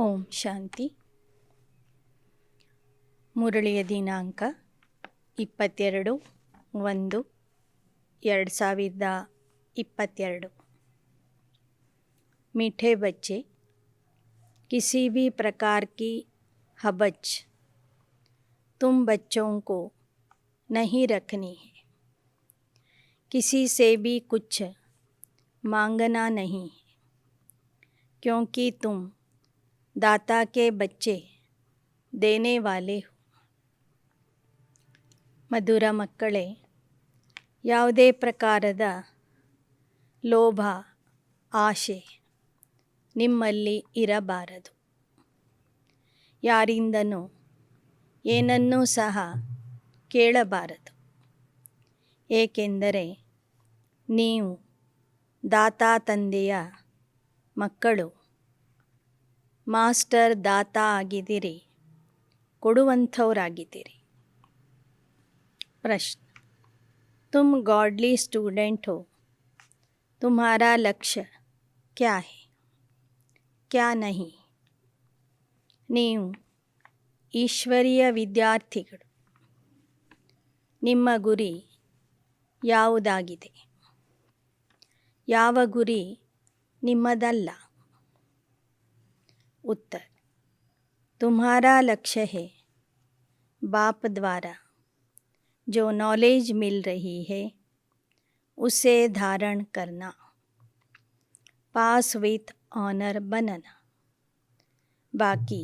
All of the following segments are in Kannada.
ಓಂ ಶಾಂತಿ. ಮುರಳಿಯ ದಿನಾಂಕ 22/1/2022। मीठे बच्चे, किसी भी प्रकार की हबच तुम बच्चों को नहीं रखनी है। किसी से भी कुछ मांगना नहीं है, क्योंकि तुम दाता के बच्चे देने वाले हो. ಮಧುರ ಮಕ್ಕಳೇ, ಯಾವುದೇ ಪ್ರಕಾರದ ಲೋಭ ಆಶೆ ನಿಮ್ಮಲ್ಲಿ ಇರಬಾರದು. ಯಾರಿಂದನೂ ಏನನ್ನೂ ಸಹ ಕೇಳಬಾರದು, ಏಕೆಂದರೆ ನೀವು ದಾತಾ ತಂದೆಯ ಮಕ್ಕಳು. ಮಾಸ್ಟರ್ ದಾತಾ ಆಗಿದ್ದೀರಿ, ಕೊಡುವಂಥವರಾಗಿದ್ದೀರಿ. प्रश्न: तुम गॉडली स्टूडेंट हो, तुम्हारा लक्ष्य क्या है, क्या नहीं? ನೀವು ಈಶ್ವರೀಯ ವಿದ್ಯಾರ್ಥಿಗಳು, ನಿಮ್ಮ ಗುರಿ ಯಾವುದಾಗಿದೆ? ಯಾವ ಗುರಿ ನಿಮ್ಮದಲ್ಲ? उत्तर: तुम्हारा लक्ष्य है बाप द्वारा जो नॉलेज मिल रही है उसे धारण करना, पास विथ ऑनर बनना. बाकी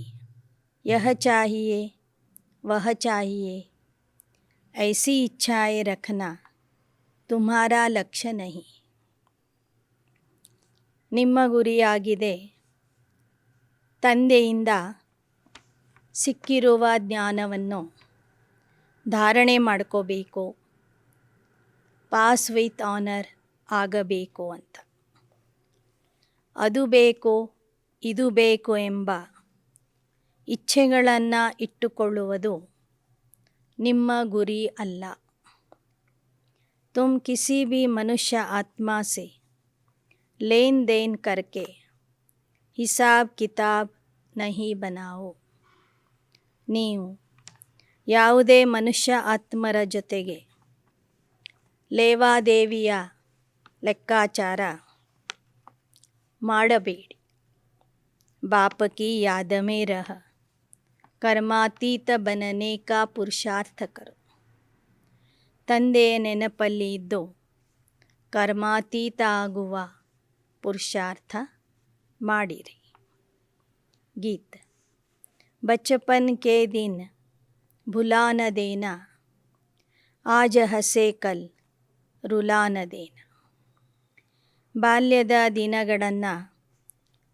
यह चाहिए वह चाहिए ऐसी इच्छाएं रखना तुम्हारा लक्ष्य नहीं. ನಿಮ್ಮ ಗುರಿಯಾಗಿದೆ ತಂದೆಯಿಂದ ಸಿಕ್ಕಿರುವ ಜ್ಞಾನವನ್ನು ಧಾರಣೆ ಮಾಡ್ಕೋಬೇಕು, ಪಾಸ್ ವಿತ್ ಆನರ್ ಆಗಬೇಕು ಅಂತ. ಅದು ಬೇಕು ಇದು ಬೇಕು ಎಂಬ ಇಚ್ಛೆಗಳನ್ನು ಇಟ್ಟುಕೊಳ್ಳುವುದು ನಿಮ್ಮ ಗುರಿ ಅಲ್ಲ. तुम किसी भी मनुष्य आत्मा से लेन देन करके हिसाब किताब नहीं बनाओ. ನೀವು ಯಾವುದೇ ಮನುಷ್ಯ ಆತ್ಮರ ಜೊತೆಗೆ ಲೇವಾದೇವಿಯ ಲೆಕ್ಕಾಚಾರ ಮಾಡಬೇಡಿ. बाप की याद में रह कर्मातीत बनने का पुरुषार्थ करो. ತಂದೆಯ ನೆನಪಲ್ಲಿ ಇದ್ದು ಕರ್ಮಾತೀತ ಆಗುವ ಪುರುಷಾರ್ಥ ಮಾಡಿರಿ. गीत: बचपन के दिन भुला न देना, आज हसे कल रुला न देना. ಬಾಲ್ಯದ ದಿನಗಳನ್ನು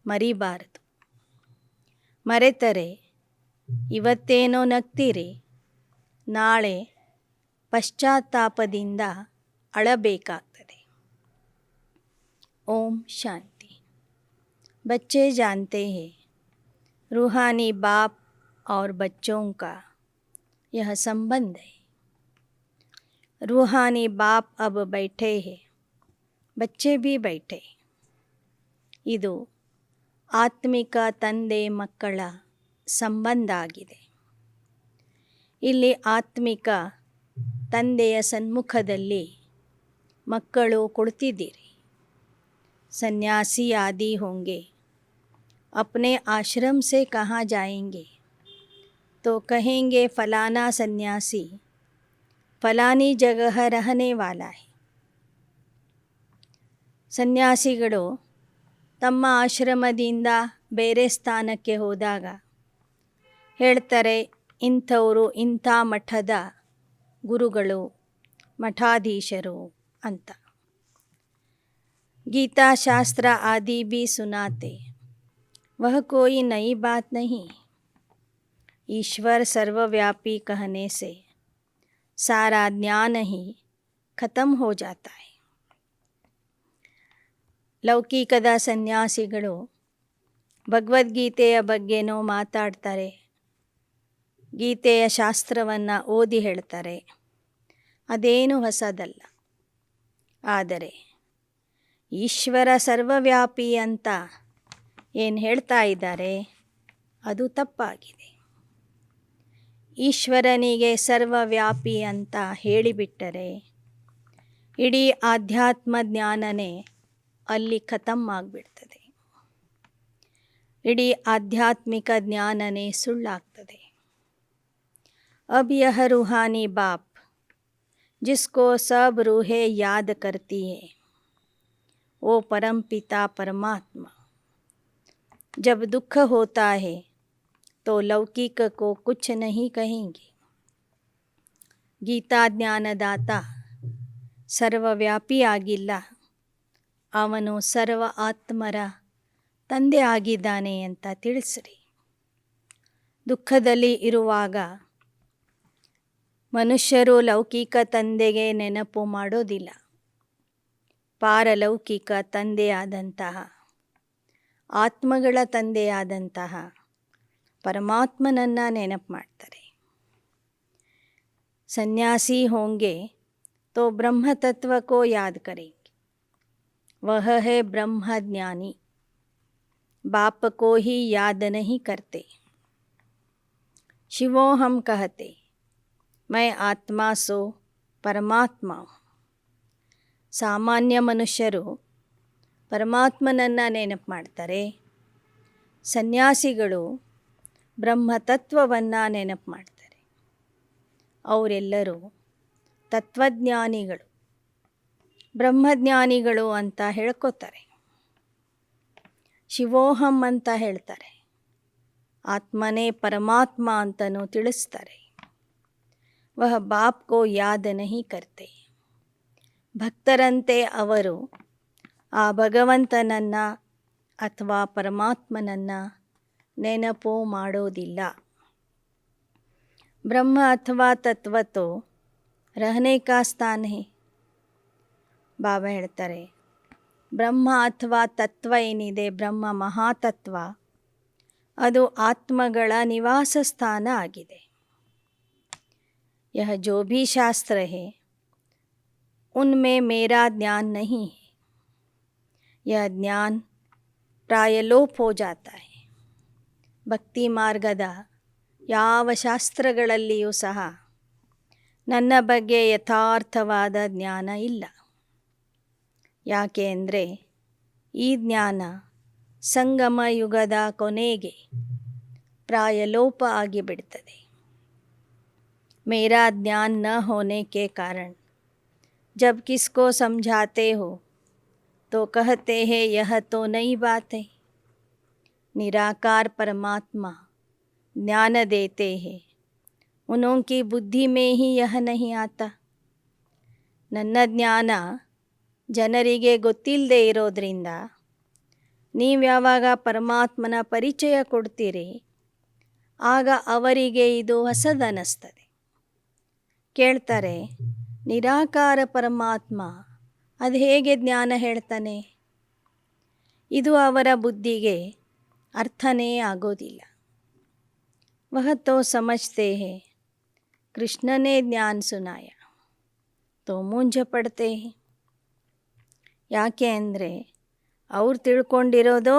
ಮರಿಬಾರದು. ಮರೆತರೆ ಇವತ್ತೇನೋ ನಗ್ತೀರಿ, ನಾಳೆ ಪಶ್ಚಾತ್ತಾಪದಿಂದ ಅಳಬೇಕಾಗ್ತದೆ. ಓಂ ಶಾಂತಿ. बच्चे जानते हैं रूहानी बाप और बच्चों का यह संबंध है. रूहानी बाप अब बैठे हैं, बच्चे भी बैठे. ಇದು ಆತ್ಮಿಕ ತಂದೆ ಮಕ್ಕಳ ಸಂಬಂಧ ಆಗಿದೆ. ಇಲ್ಲಿ ಆತ್ಮಿಕ ತಂದೆಯ ಸನ್ಮುಖದಲ್ಲಿ ಮಕ್ಕಳು ಕುಳಿತಿದ್ದೀರಿ. सन्यासी आदि होंगे, अपने आश्रम से कहाँ जाएंगे तो कहेंगे फलाना सन्यासी फलानी जगह रहने वाला है. ಸನ್ಯಾಸಿಗಳು ತಮ್ಮ ಆಶ್ರಮದಿಂದ ಬೇರೆ ಸ್ಥಾನಕ್ಕೆ ಹೋದಾಗ ಹೇಳ್ತಾರೆ, ಇಂಥವರು ಇಂಥ ಮಠದ ಗುರುಗಳು, ಮಠಾಧೀಶರು ಅಂತ. गीता शास्त्र आदि भी सुनाते, वह कोई नई बात नहीं. ईश्वर सर्वव्यापी कहने से सारा ज्ञान ही खत्म हो जाता है. ಲೌಕಿಕದ ಸನ್ಯಾಸಿಗಳು ಭಗವದ್ಗೀತೆಯ ಬಗ್ಗೆನೋ ಮಾತಾಡ್ತಾರೆ, ಗೀತೆಯ ಶಾಸ್ತ್ರವನ್ನು ಓದಿ ಹೇಳ್ತಾರೆ, ಅದೇನು ಹೊಸದಲ್ಲ. ಆದರೆ ಈಶ್ವರ ಸರ್ವವ್ಯಾಪಿ ಅಂತ ಏನು ಹೇಳ್ತಾ ಇದ್ದಾರೆ, ಅದು ತಪ್ಪಾಗಿದೆ. ಈಶ್ವರನಿಗೆ ಸರ್ವವ್ಯಾಪಿ ಅಂತ ಹೇಳಿಬಿಟ್ಟರೆ ಇಡೀ ಆಧ್ಯಾತ್ಮ ಜ್ಞಾನನೇ ಅಲ್ಲಿ ಖತಮ್ ಆಗಿಬಿಡ್ತದೆ. ಇಡೀ ಆಧ್ಯಾತ್ಮಿಕ ಜ್ಞಾನನೇ ಸುಳ್ಳಾಗ್ತದೆ. ಅಬ್ ಯಹ ರೂಹಾನಿ ಬಾಪ್ जिसको सब रूहें याद करती है वो परम पिता परमात्मा जब दुख होता है तो लौकिक को कुछ नहीं कहेंगे. ಗೀತಾ ಜ್ಞಾನದಾತ ಸರ್ವವ್ಯಾಪಿ ಆಗಿಲ್ಲ, ಅವನು ಸರ್ವ ಆತ್ಮರ ತಂದೆ ಆಗಿದ್ದಾನೆ ಅಂತ ತಿಳಿಸ್ರಿ. ದುಃಖದಲ್ಲಿ ಇರುವಾಗ ಮನುಷ್ಯರು ಲೌಕಿಕ ತಂದೆಗೆ ನೆನಪು ಮಾಡೋದಿಲ್ಲ. ಪಾರಲೌಕಿಕ ತಂದೆಯಾದಂತಹ, ಆತ್ಮಗಳ ತಂದೆಯಾದಂತಹ ಪರಮಾತ್ಮನನ್ನು ನೆನಪು ಮಾಡ್ತಾರೆ. ಸನ್ಯಾಸಿ ಹೋಂಗೆ तो ब्रह्म तत्व को याद करेंगे. वह है ब्रह्म ज्ञानी. बाप को ही याद नहीं करते. शिवो हम कहते मैं आत्मा सो परमात्मा हूँ. ಸಾಮಾನ್ಯ ಮನುಷ್ಯರು ಪರಮಾತ್ಮನನ್ನು ನೆನಪು ಮಾಡ್ತಾರೆ. ಸನ್ಯಾಸಿಗಳು ಬ್ರಹ್ಮತತ್ವವನ್ನು ನೆನಪು ಮಾಡ್ತಾರೆ. ಅವರೆಲ್ಲರೂ ತತ್ವಜ್ಞಾನಿಗಳು, ಬ್ರಹ್ಮಜ್ಞಾನಿಗಳು ಅಂತ ಹೇಳ್ಕೋತಾರೆ. ಶಿವೋಹಂ ಅಂತ ಹೇಳ್ತಾರೆ. ಆತ್ಮನೇ ಪರಮಾತ್ಮ ಅಂತಲೂ ತಿಳಿಸ್ತಾರೆ. ವಹ ಬಾಪ್ ಕೋ ಯಾದ್ ನಹಿ ಕರ್ತೆ. ಭಕ್ತರಂತೆ ಅವರು ಆ ಭಗವಂತನನ್ನು ಅಥವಾ ಪರಮಾತ್ಮನನ್ನು ನೆನಪು ಮಾಡೋದಿಲ್ಲ. ಬ್ರಹ್ಮ ಅಥವಾ ತತ್ವತೋ रहने का स्थान है. ಬಾಬಾ ಹೇಳ್ತಾರೆ, ಬ್ರಹ್ಮ ಅಥವಾ ತತ್ವ ಏನಿದೆ, ಬ್ರಹ್ಮ ಮಹಾತತ್ವ, ಅದು ಆತ್ಮಗಳ ನಿವಾಸ ಸ್ಥಾನ ಆಗಿದೆ. यह जो भी शास्त्र है उनमें मेरा ज्ञान नहीं है. यह ज्ञान प्राय लोप हो जाता है. ಭಕ್ತಿ ಮಾರ್ಗದ ಯಾವ ಶಾಸ್ತ್ರಗಳಲ್ಲಿಯೂ ಸಹ ನನ್ನ ಬಗ್ಗೆ ಯಥಾರ್ಥವಾದ ಜ್ಞಾನ ಇಲ್ಲ. ಯಾಕೆ ಅಂದರೆ ಈ ಜ್ಞಾನ ಸಂಗಮ ಯುಗದ ಕೊನೆಗೆ ಪ್ರಾಯಲೋಪ ಆಗಿಬಿಡ್ತದೆ. मेरा ज्ञान न होने के कारण जब किसको समझाते हो तो कहते हैं यह तो नई बात है. निराकार परमात्मा ज्ञान देते हैं, उनकी बुद्धि में ही यह नहीं आता. ನನ್ನ ಜ್ಞಾನ ಜನರಿಗೆ ಗೊತ್ತಿಲ್ಲದೆ ಇರೋದ್ರಿಂದ ನೀವು ಯಾವಾಗ ಪರಮಾತ್ಮನ ಪರಿಚಯ ಕೊಡ್ತೀರಿ ಆಗ ಅವರಿಗೆ ಇದು ಹೊಸದನಿಸ್ತದೆ. ಕೇಳ್ತಾರೆ, ನಿರಾಕಾರ ಪರಮಾತ್ಮ ಅದು ಹೇಗೆ ಜ್ಞಾನ ಹೇಳ್ತಾನೆ? ಇದು ಅವರ ಬುದ್ಧಿಗೆ ಅರ್ಥನೇ ಆಗೋದಿಲ್ಲ. वह तो समझते हैं कृष्ण ने ज्ञान सुनाया तो मूंझ पड़ते हैं. ಯಾಕೆ ಅಂದರೆ ಅವ್ರು ತಿಳ್ಕೊಂಡಿರೋದು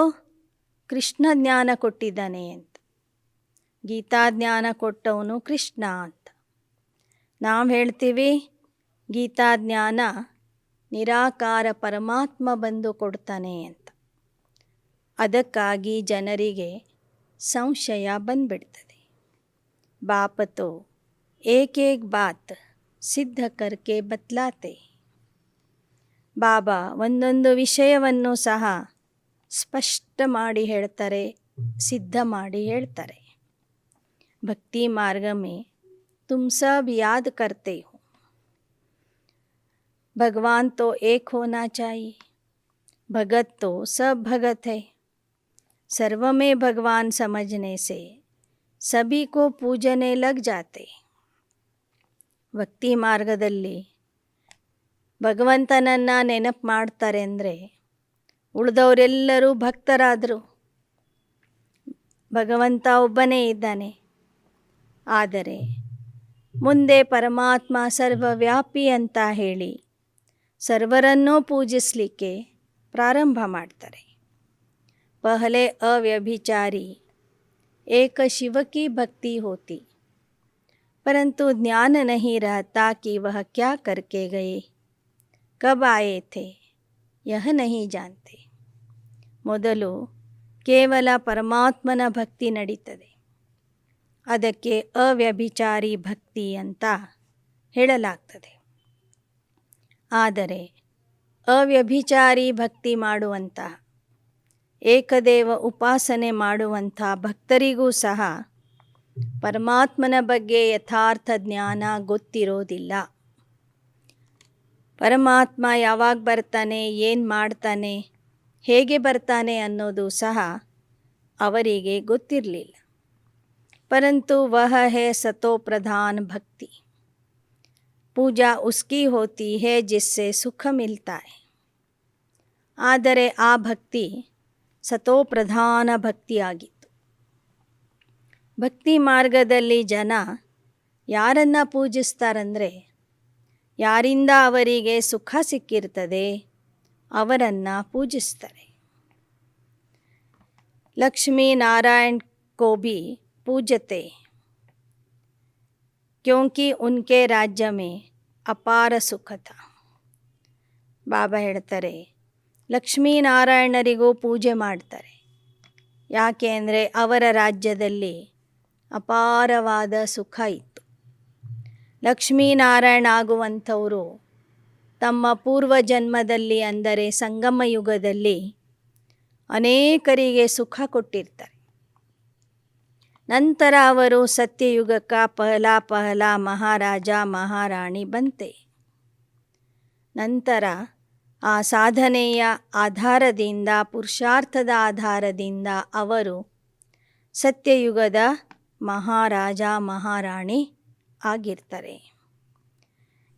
ಕೃಷ್ಣ ಜ್ಞಾನ ಕೊಟ್ಟಿದ್ದಾನೆ ಅಂತ. ಗೀತಾ ಜ್ಞಾನ ಕೊಟ್ಟವನು ಕೃಷ್ಣ ಅಂತ. ನಾವು ಹೇಳ್ತೀವಿ ಗೀತಾ ಜ್ಞಾನ ನಿರಾಕಾರ ಪರಮಾತ್ಮ ಬಂದು ಕೊಡ್ತಾನೆ ಅಂತ. ಅದಕ್ಕಾಗಿ ಜನರಿಗೆ ಸಂಶಯ ಬಂದ್ಬಿಡ್ತದೆ. बाप तो एक एक बात ಸಿದ್ಧ करके बतलाते. ಬಾಬಾ ಒಂದೊಂದು ವಿಷಯವನ್ನು ಸಹ ಸ್ಪಷ್ಟ ಮಾಡಿ ಹೇಳ್ತಾರೆ, ಸಿದ್ಧ ಮಾಡಿ ಹೇಳ್ತಾರೆ. ಭಕ್ತಿ ಮಾರ್ಗ में तुम सब याद करते हो. भगवान तो एक होना चाहिए. भगत तो सब भगत है. सर्व में भगवान समझने से सभी को पूजने लग जाते. ಭಕ್ತಿ ಮಾರ್ಗದಲ್ಲಿ ಭಗವಂತನನ್ನು ನೆನಪು ಮಾಡ್ತಾರೆ ಅಂದರೆ ಉಳಿದವರೆಲ್ಲರೂ ಭಕ್ತರಾದರು. ಭಗವಂತ ಒಬ್ಬನೇ ಇದ್ದಾನೆ. ಆದರೆ ಮುಂದೆ ಪರಮಾತ್ಮ ಸರ್ವವ್ಯಾಪಿ ಅಂತ ಹೇಳಿ ಸರ್ವರನ್ನೂ ಪೂಜಿಸಲಿಕ್ಕೆ ಪ್ರಾರಂಭ ಮಾಡ್ತಾರೆ. ಪಹಲೆ ಅವ್ಯಭಿಚಾರಿ एक शिव की भक्ति होती, परंतु ज्ञान नहीं रहता कि वह क्या करके गए, कब आए थे, यह नहीं जानते. ಮೊದಲು ಕೇವಲ ಪರಮಾತ್ಮನ ಭಕ್ತಿ ನಡೀತದೆ. ಅದಕ್ಕೆ ಅವ್ಯಭಿಚಾರಿ ಭಕ್ತಿ ಅಂತ ಹೇಳಲಾಗ್ತದೆ. ಆದರೆ ಅವ್ಯಭಿಚಾರಿ ಭಕ್ತಿ ಮಾಡುವಂತಹ ಏಕದೇವ ಉಪಾಸನೆ ಮಾಡುವಂಥ ಭಕ್ತರಿಗೂ ಸಹ ಪರಮಾತ್ಮನ ಬಗ್ಗೆ ಯಥಾರ್ಥ ಜ್ಞಾನ ಗೊತ್ತಿರೋದಿಲ್ಲ. ಪರಮಾತ್ಮ ಯಾವಾಗ ಬರ್ತಾನೆ, ಏನು ಮಾಡ್ತಾನೆ, ಹೇಗೆ ಬರ್ತಾನೆ ಅನ್ನೋದು ಸಹ ಅವರಿಗೆ ಗೊತ್ತಿರಲಿಲ್ಲ. परंतु वह है सतो प्रधान भक्ति. पूजा उसकी होती है जिससे सुख मिलता है. ಆದರೆ ಆ ಭಕ್ತಿ ಸತೋಪ್ರಧಾನ ಭಕ್ತಿಯಾಗಿತ್ತು. ಭಕ್ತಿ ಮಾರ್ಗದಲ್ಲಿ ಜನ ಯಾರನ್ನು ಪೂಜಿಸ್ತಾರಂದರೆ, ಯಾರಿಂದ ಅವರಿಗೆ ಸುಖ ಸಿಕ್ಕಿರ್ತದೆ ಅವರನ್ನು ಪೂಜಿಸ್ತಾರೆ. ಲಕ್ಷ್ಮೀ नारायण को भी पूजते क्योंकि उनके राज्य में ಅಪಾರ ಸುಖ था. ಬಾಬಾ ಹೇಳ್ತಾರೆ, ಲಕ್ಷ್ಮೀನಾರಾಯಣರಿಗೂ ಪೂಜೆ ಮಾಡ್ತಾರೆ. ಯಾಕೆ ಅಂದರೆ ಅವರ ರಾಜ್ಯದಲ್ಲಿ ಅಪಾರವಾದ ಸುಖ ಇತ್ತು. ಲಕ್ಷ್ಮೀನಾರಾಯಣ ಆಗುವಂಥವರು ತಮ್ಮ ಪೂರ್ವ ಜನ್ಮದಲ್ಲಿ ಅಂದರೆ ಸಂಗಮ ಯುಗದಲ್ಲಿ ಅನೇಕರಿಗೆ ಸುಖ ಕೊಟ್ಟಿರ್ತಾರೆ. ನಂತರ ಅವರು ಸತ್ಯಯುಗಕ್ಕ ಪಹಲ ಮಹಾರಾಜ ಮಹಾರಾಣಿ ಬಂತೆ. ನಂತರ ಆ ಸಾಧನೆಯ ಆಧಾರದಿಂದ, ಪುರುಷಾರ್ಥದ ಆಧಾರದಿಂದ ಅವರು ಸತ್ಯಯುಗದ ಮಹಾರಾಜ ಮಹಾರಾಣಿ ಆಗಿರ್ತಾರೆ.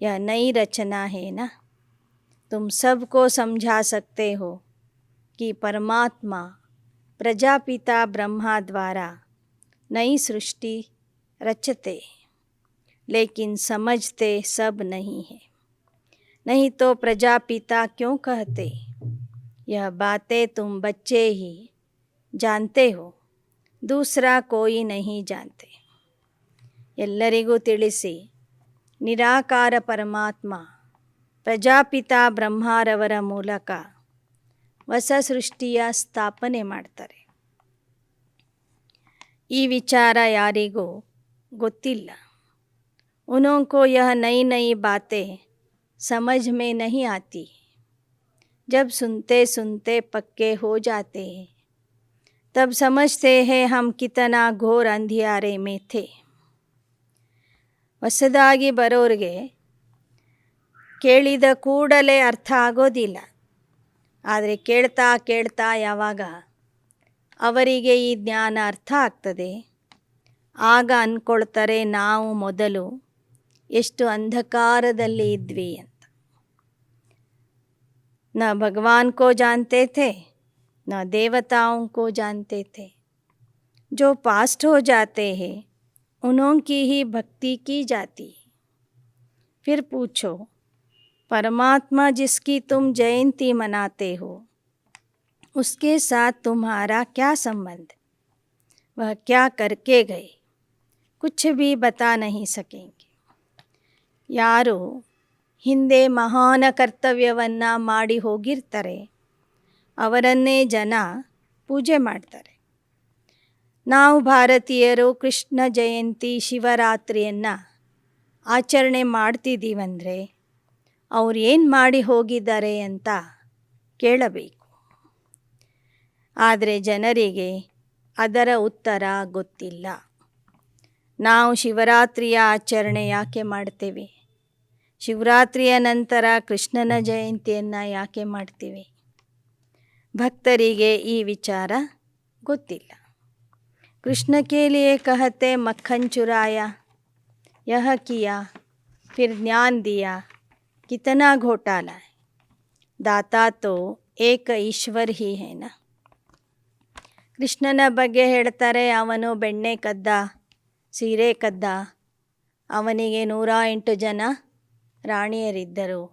यह नई रचना है ना, तुम सबको समझा सकते हो कि परमात्मा प्रजापिता ब्रह्मा द्वारा नई सृष्टि रचते, लेकिन समझते सब नहीं है. नहीं तो प्रजापिता क्यों कहते, यह बातें तुम बच्चे ही जानते हो, दूसरा कोई नहीं जानते. ಎಲ್ಲರಿಗೂ ತಿಳಿಸಿ, ನಿರಾಕಾರ ಪರಮಾತ್ಮ ಪ್ರಜಾಪಿತಾ ಬ್ರಹ್ಮರವರ ಮೂಲಕ ಹೊಸ ಸೃಷ್ಟಿಯ ಸ್ಥಾಪನೆ ಮಾಡ್ತಾರೆ. ಈ ವಿಚಾರ ಯಾರಿಗೂ ಗೊತ್ತಿಲ್ಲ. उनको यह नई नई बातें समझ में नहीं आती. जब सुनते सुनते पक्के हो जाते हैं, तब समझते हैं हम कितना घोर अंधियारे में थे. ಹೊಸದಾಗಿ ಬರೋರಿಗೆ ಕೇಳಿದ ಕೂಡಲೇ ಅರ್ಥ ಆಗೋದಿಲ್ಲ. ಆದರೆ ಕೇಳ್ತಾ ಕೇಳ್ತಾ ಯಾವಾಗ ಅವರಿಗೆ ಈ ಜ್ಞಾನ ಅರ್ಥ ಆಗ್ತದೆ, ಆಗ ಅಂದ್ಕೊಳ್ತಾರೆ ನಾವು ಮೊದಲು ಎಷ್ಟು ಅಂಧಕಾರದಲ್ಲಿ ಇದ್ವಿ ಅಂತ. ನ ಭಗವಾನ್ ಕೋ ಜಾನ್ತೆ ಥೆ, ನ ದೇವತಾओं को जानते थे. जो पास्ट हो जाते हैं उन्हों की ही भक्ति की जाती. फिर पूछो, परमात्मा जिसकी तुम जयंती मनाते हो, उसके साथ तुम्हारा क्या संबंध, वह क्या करके गए, कुछ भी बता नहीं सकेंगे. ಯಾರು ಹಿಂದೆ ಮಹಾನ ಕರ್ತವ್ಯವನ್ನು ಮಾಡಿ ಹೋಗಿರ್ತಾರೆ ಅವರನ್ನೇ ಜನ ಪೂಜೆ ಮಾಡ್ತಾರೆ. ನಾವು ಭಾರತೀಯರು ಕೃಷ್ಣ ಜಯಂತಿ ಶಿವರಾತ್ರಿಯನ್ನು ಆಚರಣೆ ಮಾಡ್ತಿದ್ದೀವಂದರೆ ಅವ್ರು ಏನು ಮಾಡಿ ಹೋಗಿದ್ದಾರೆ ಅಂತ ಕೇಳಬೇಕು. ಆದರೆ ಜನರಿಗೆ ಅದರ ಉತ್ತರ ಗೊತ್ತಿಲ್ಲ. ನಾವು ಶಿವರಾತ್ರಿಯ ಆಚರಣೆ ಯಾಕೆ ಮಾಡ್ತೇವೆ, ಶಿವರಾತ್ರಿಯ ನಂತರ ಕೃಷ್ಣನ ಜಯಂತಿಯನ್ನು ಯಾಕೆ ಮಾಡ್ತೀವಿ, ಭಕ್ತರಿಗೆ ಈ ವಿಚಾರ ಗೊತ್ತಿಲ್ಲ. ಕೃಷ್ಣ के लिए कहते मक्खन चुराया, यह किया, फिर ज्ञान दिया, कितना घोटाला है. दाता तो एक ईश्वर ही है ना. ಕೃಷ್ಣನ ಬಗ್ಗೆ ಹೇಳ್ತಾರೆ, ಅವನು ಬೆಣ್ಣೆ ಕದ್ದ, ಸೀರೆ ಕದ್ದ, ಅವನಿಗೆ 108 ಜನ ರಾಣಿಯರಿದ್ದರು.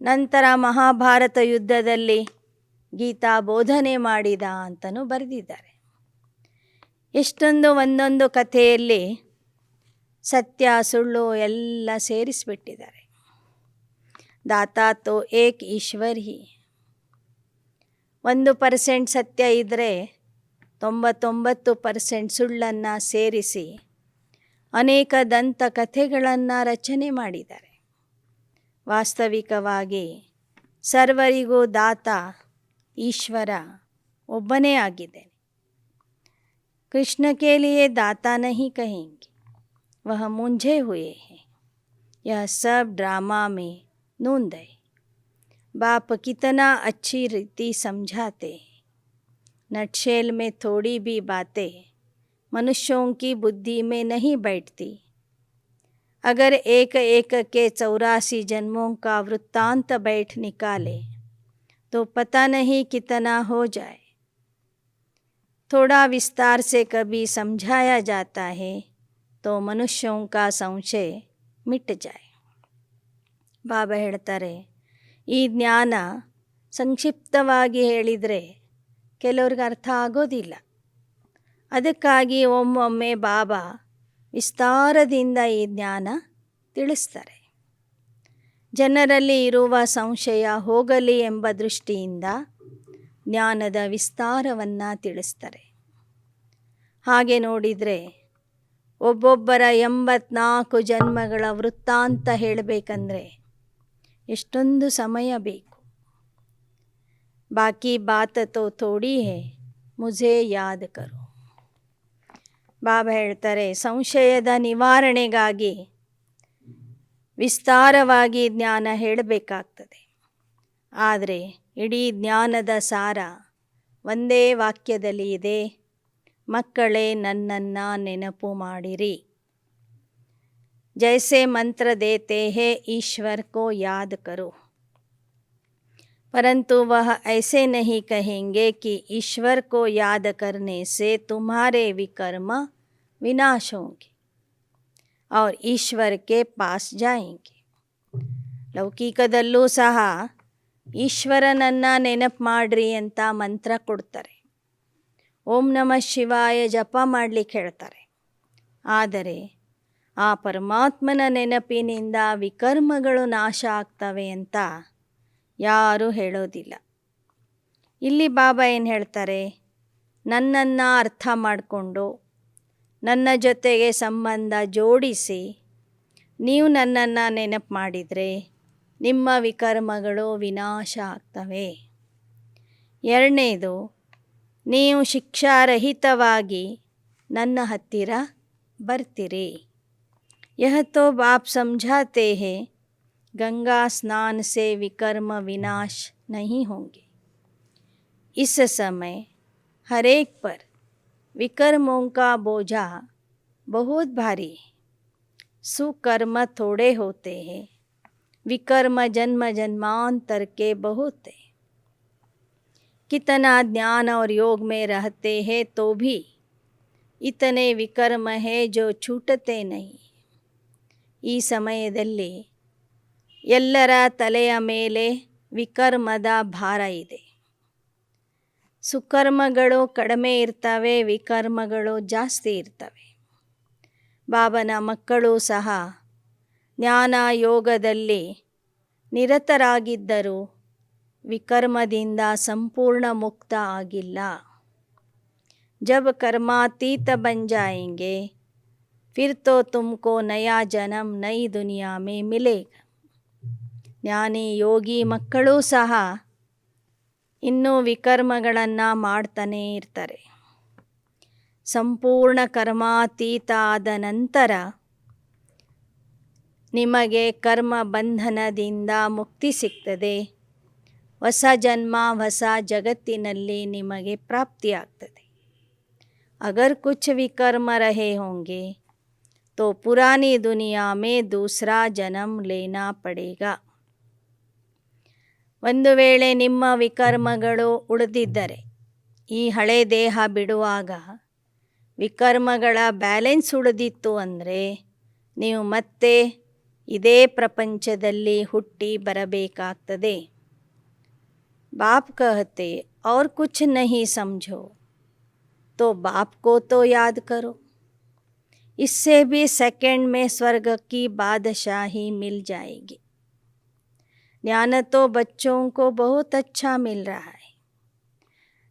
ನಂತರ ಮಹಾಭಾರತ ಯುದ್ಧದಲ್ಲಿ ಗೀತಾ ಬೋಧನೆ ಮಾಡಿದ ಅಂತಲೂ ಬರೆದಿದ್ದಾರೆ. ಎಷ್ಟೊಂದು ಒಂದೊಂದು ಕಥೆಯಲ್ಲಿ ಸತ್ಯ ಸುಳ್ಳು ಎಲ್ಲ ಸೇರಿಸಿಬಿಟ್ಟಿದ್ದಾರೆ. ದಾತಾ ತೋ ಏಕ್ ಈಶ್ವರ್ ಹಿ. 1% ಸತ್ಯ ಇದ್ದರೆ 99% ಸುಳ್ಳನ್ನು ಸೇರಿಸಿ ಅನೇಕ ದಂತ ಕಥೆಗಳನ್ನು ರಚನೆ ಮಾಡಿದ್ದಾರೆ. ವಾಸ್ತವಿಕವಾಗಿ ಸರ್ವರಿಗೂ ದಾತ ಈಶ್ವರ ಒಬ್ಬನೇ ಆಗಿದ್ದಾನೆ. कृष्ण के लिए दाता नहीं कहेंगे, वह मूंझे हुए हैं. यह सब ड्रामा में नूंद है. बाप कितना अच्छी रीति समझाते हैं. नटशेल में थोड़ी भी बातें मनुष्यों की बुद्धि में नहीं बैठती. अगर एक एक के 84 जन्मों का वृत्तांत बैठ निकाले तो पता नहीं कितना हो जाए. थोड़ा विस्तार से कभी समझाया जाता है तो मनुष्यों का संशय मिट जाए. ಬಾಬಾ ಹೇಳ್ತಾರೆ, ಈ ಜ್ಞಾನ ಸಂಕ್ಷಿಪ್ತವಾಗಿ ಹೇಳಿದರೆ ಕೆಲವ್ರಿಗೆ ಅರ್ಥ ಆಗೋದಿಲ್ಲ. ಅದಕ್ಕಾಗಿ ಒಮ್ಮೊಮ್ಮೆ ಬಾಬಾ ವಿಸ್ತಾರದಿಂದ ಈ ಜ್ಞಾನ ತಿಳಿಸ್ತಾರೆ. ಜನರಲ್ಲಿ ಇರುವ ಸಂಶಯ ಹೋಗಲಿ ಎಂಬ ದೃಷ್ಟಿಯಿಂದ ಜ್ಞಾನದ ವಿಸ್ತಾರವನ್ನು ತಿಳಿಸ್ತಾರೆ. ಹಾಗೆ ನೋಡಿದರೆ ಒಬ್ಬೊಬ್ಬರ 84 ಜನ್ಮಗಳ ವೃತ್ತಾಂತ ಹೇಳಬೇಕಂದ್ರೆ ಎಷ್ಟೊಂದು ಸಮಯ ಬೇಕು. ಬಾಕಿ ಬಾತ್ ತೋ ಥೋಡಿ ಹೇ, ಮುझे ಯಾದ್ ಕರೋ. ಬಾಬಾ ಹೇಳ್ತಾರೆ, ಸಂಶಯದ ನಿವಾರಣೆಗಾಗಿ ವಿಸ್ತಾರವಾಗಿ ಜ್ಞಾನ ಹೇಳಬೇಕಾಗ್ತದೆ. ಆದರೆ ಇಡೀ ಜ್ಞಾನದ ಸಾರ ಒಂದೇ ವಾಕ್ಯದಲ್ಲಿ ಇದೆ, ಮಕ್ಕಳೇ ನನ್ನನ್ನು ನೆನಪು ಮಾಡಿರಿ. जैसे मंत्र देते हैं ईश्वर को याद करो, परंतु वह ऐसे नहीं कहेंगे कि ईश्वर को याद करने से तुम्हारे विकर्म विनाश होंगे और ईश्वर के पास जाएंगे. ಲೌಕಿಕದಲ್ಲೂ ಸಹ ಈಶ್ವರನನ್ನು ನೆನಪು ಮಾಡ್ರಿ ಅಂತ ಮಂತ್ರ ಕೊಡ್ತಾರೆ. ಓಂ ನಮಃ ಶಿವಾಯ ಜಪ ಮಾಡಲಿಕ್ಕೆ ಹೇಳ್ತಾರೆ. ಆದರೆ ಆ ಪರಮಾತ್ಮನ ನೆನಪಿನಿಂದ ವಿಕರ್ಮಗಳು ನಾಶ ಆಗ್ತವೆ ಅಂತ ಯಾರೂ ಹೇಳೋದಿಲ್ಲ. ಇಲ್ಲಿ ಬಾಬಾ ಏನು ಹೇಳ್ತಾರೆ, ನನ್ನನ್ನು ಅರ್ಥ ಮಾಡಿಕೊಂಡು ನನ್ನ ಜೊತೆಗೆ ಸಂಬಂಧ ಜೋಡಿಸಿ ನೀವು ನನ್ನನ್ನು ನೆನಪು ಮಾಡಿದರೆ ನಿಮ್ಮ ವಿಕರ್ಮಗಳು ವಿನಾಶ ಆಗ್ತವೆ. ಎರಡನೇದು, ನೀವು ಶಿಕ್ಷಾರಹಿತವಾಗಿ ನನ್ನ ಹತ್ತಿರ ಬರ್ತೀರಿ. यह तो बाप समझाते हैं, गंगा स्नान से विकर्म विनाश नहीं होंगे. इस समय हर एक पर विकर्मों का बोझा बहुत भारी है. सुकर्म थोड़े होते हैं, विकर्म जन्म जन्मांतर के बहुत है. कितना ज्ञान और योग में रहते हैं तो भी इतने विकर्म है जो छूटते नहीं. ಈ ಸಮಯದಲ್ಲಿ ಎಲ್ಲರ ತಲೆಯ ಮೇಲೆ ವಿಕರ್ಮದ ಭಾರ ಇದೆ. ಸುಕರ್ಮಗಳು ಕಡಿಮೆ ಇರ್ತವೆ, ವಿಕರ್ಮಗಳು ಜಾಸ್ತಿ ಇರ್ತವೆ. ಬಾಬನ ಮಕ್ಕಳು ಸಹ ಜ್ಞಾನ ಯೋಗದಲ್ಲಿ ನಿರತರಾಗಿದ್ದರೂ ವಿಕರ್ಮದಿಂದ ಸಂಪೂರ್ಣ ಮುಕ್ತ ಆಗಿಲ್ಲ. ಜಬ್ ಕರ್ಮಾತೀತ ಬನ್ ಜಾಯೆಂಗೆ फिर तो तुमको नया जन्म नई दुनिया में मिलेगा. ಜ್ಞಾನಿ ಯೋಗಿ ಮಕ್ಕಳೂ ಸಹ ಇನ್ನೂ ವಿಕರ್ಮಗಳನ್ನು ಮಾಡ್ತಾನೇ ಇರ್ತಾರೆ. ಸಂಪೂರ್ಣ ಕರ್ಮಾತೀತ ಆದ ನಂತರ ನಿಮಗೆ ಕರ್ಮ ಬಂಧನದಿಂದ ಮುಕ್ತಿ ಸಿಗ್ತದೆ. ಹೊಸ ಜನ್ಮ ಹೊಸ ಜಗತ್ತಿನಲ್ಲಿ ನಿಮಗೆ ಪ್ರಾಪ್ತಿಯಾಗ್ತದೆ. ಅಗರ್ ಕುಚ್ ವಿಕರ್ಮ ರಹೆ ಹೋಂಗೆ तो पुरानी दुनिया में दूसरा जन्म लेना पड़ेगा. ಒಂದು ವೇಳೆ ನಿಮ್ಮ ವಿಕರ್ಮಗಳು ಉಳಿದಿದ್ದರೆ, ಈ ಹಳೆ ದೇಹ ಬಿಡುವಾಗ ವಿಕರ್ಮಗಳ ಬ್ಯಾಲೆನ್ಸ್ ಉಳಿದಿತ್ತು ಅಂದರೆ ನೀವು ಮತ್ತೆ ಇದೇ ಪ್ರಪಂಚದಲ್ಲಿ ಹುಟ್ಟಿ ಬರಬೇಕಾಗ್ತದೆ. ಬಾಪ್ ಕಹತೆ और कुछ नहीं समझो, तो बाप को तो याद करो, इससे भी सेकंड में स्वर्ग की बादशाही मिल जाएगी। ज्ञान तो बच्चों को बहुत अच्छा मिल रहा है।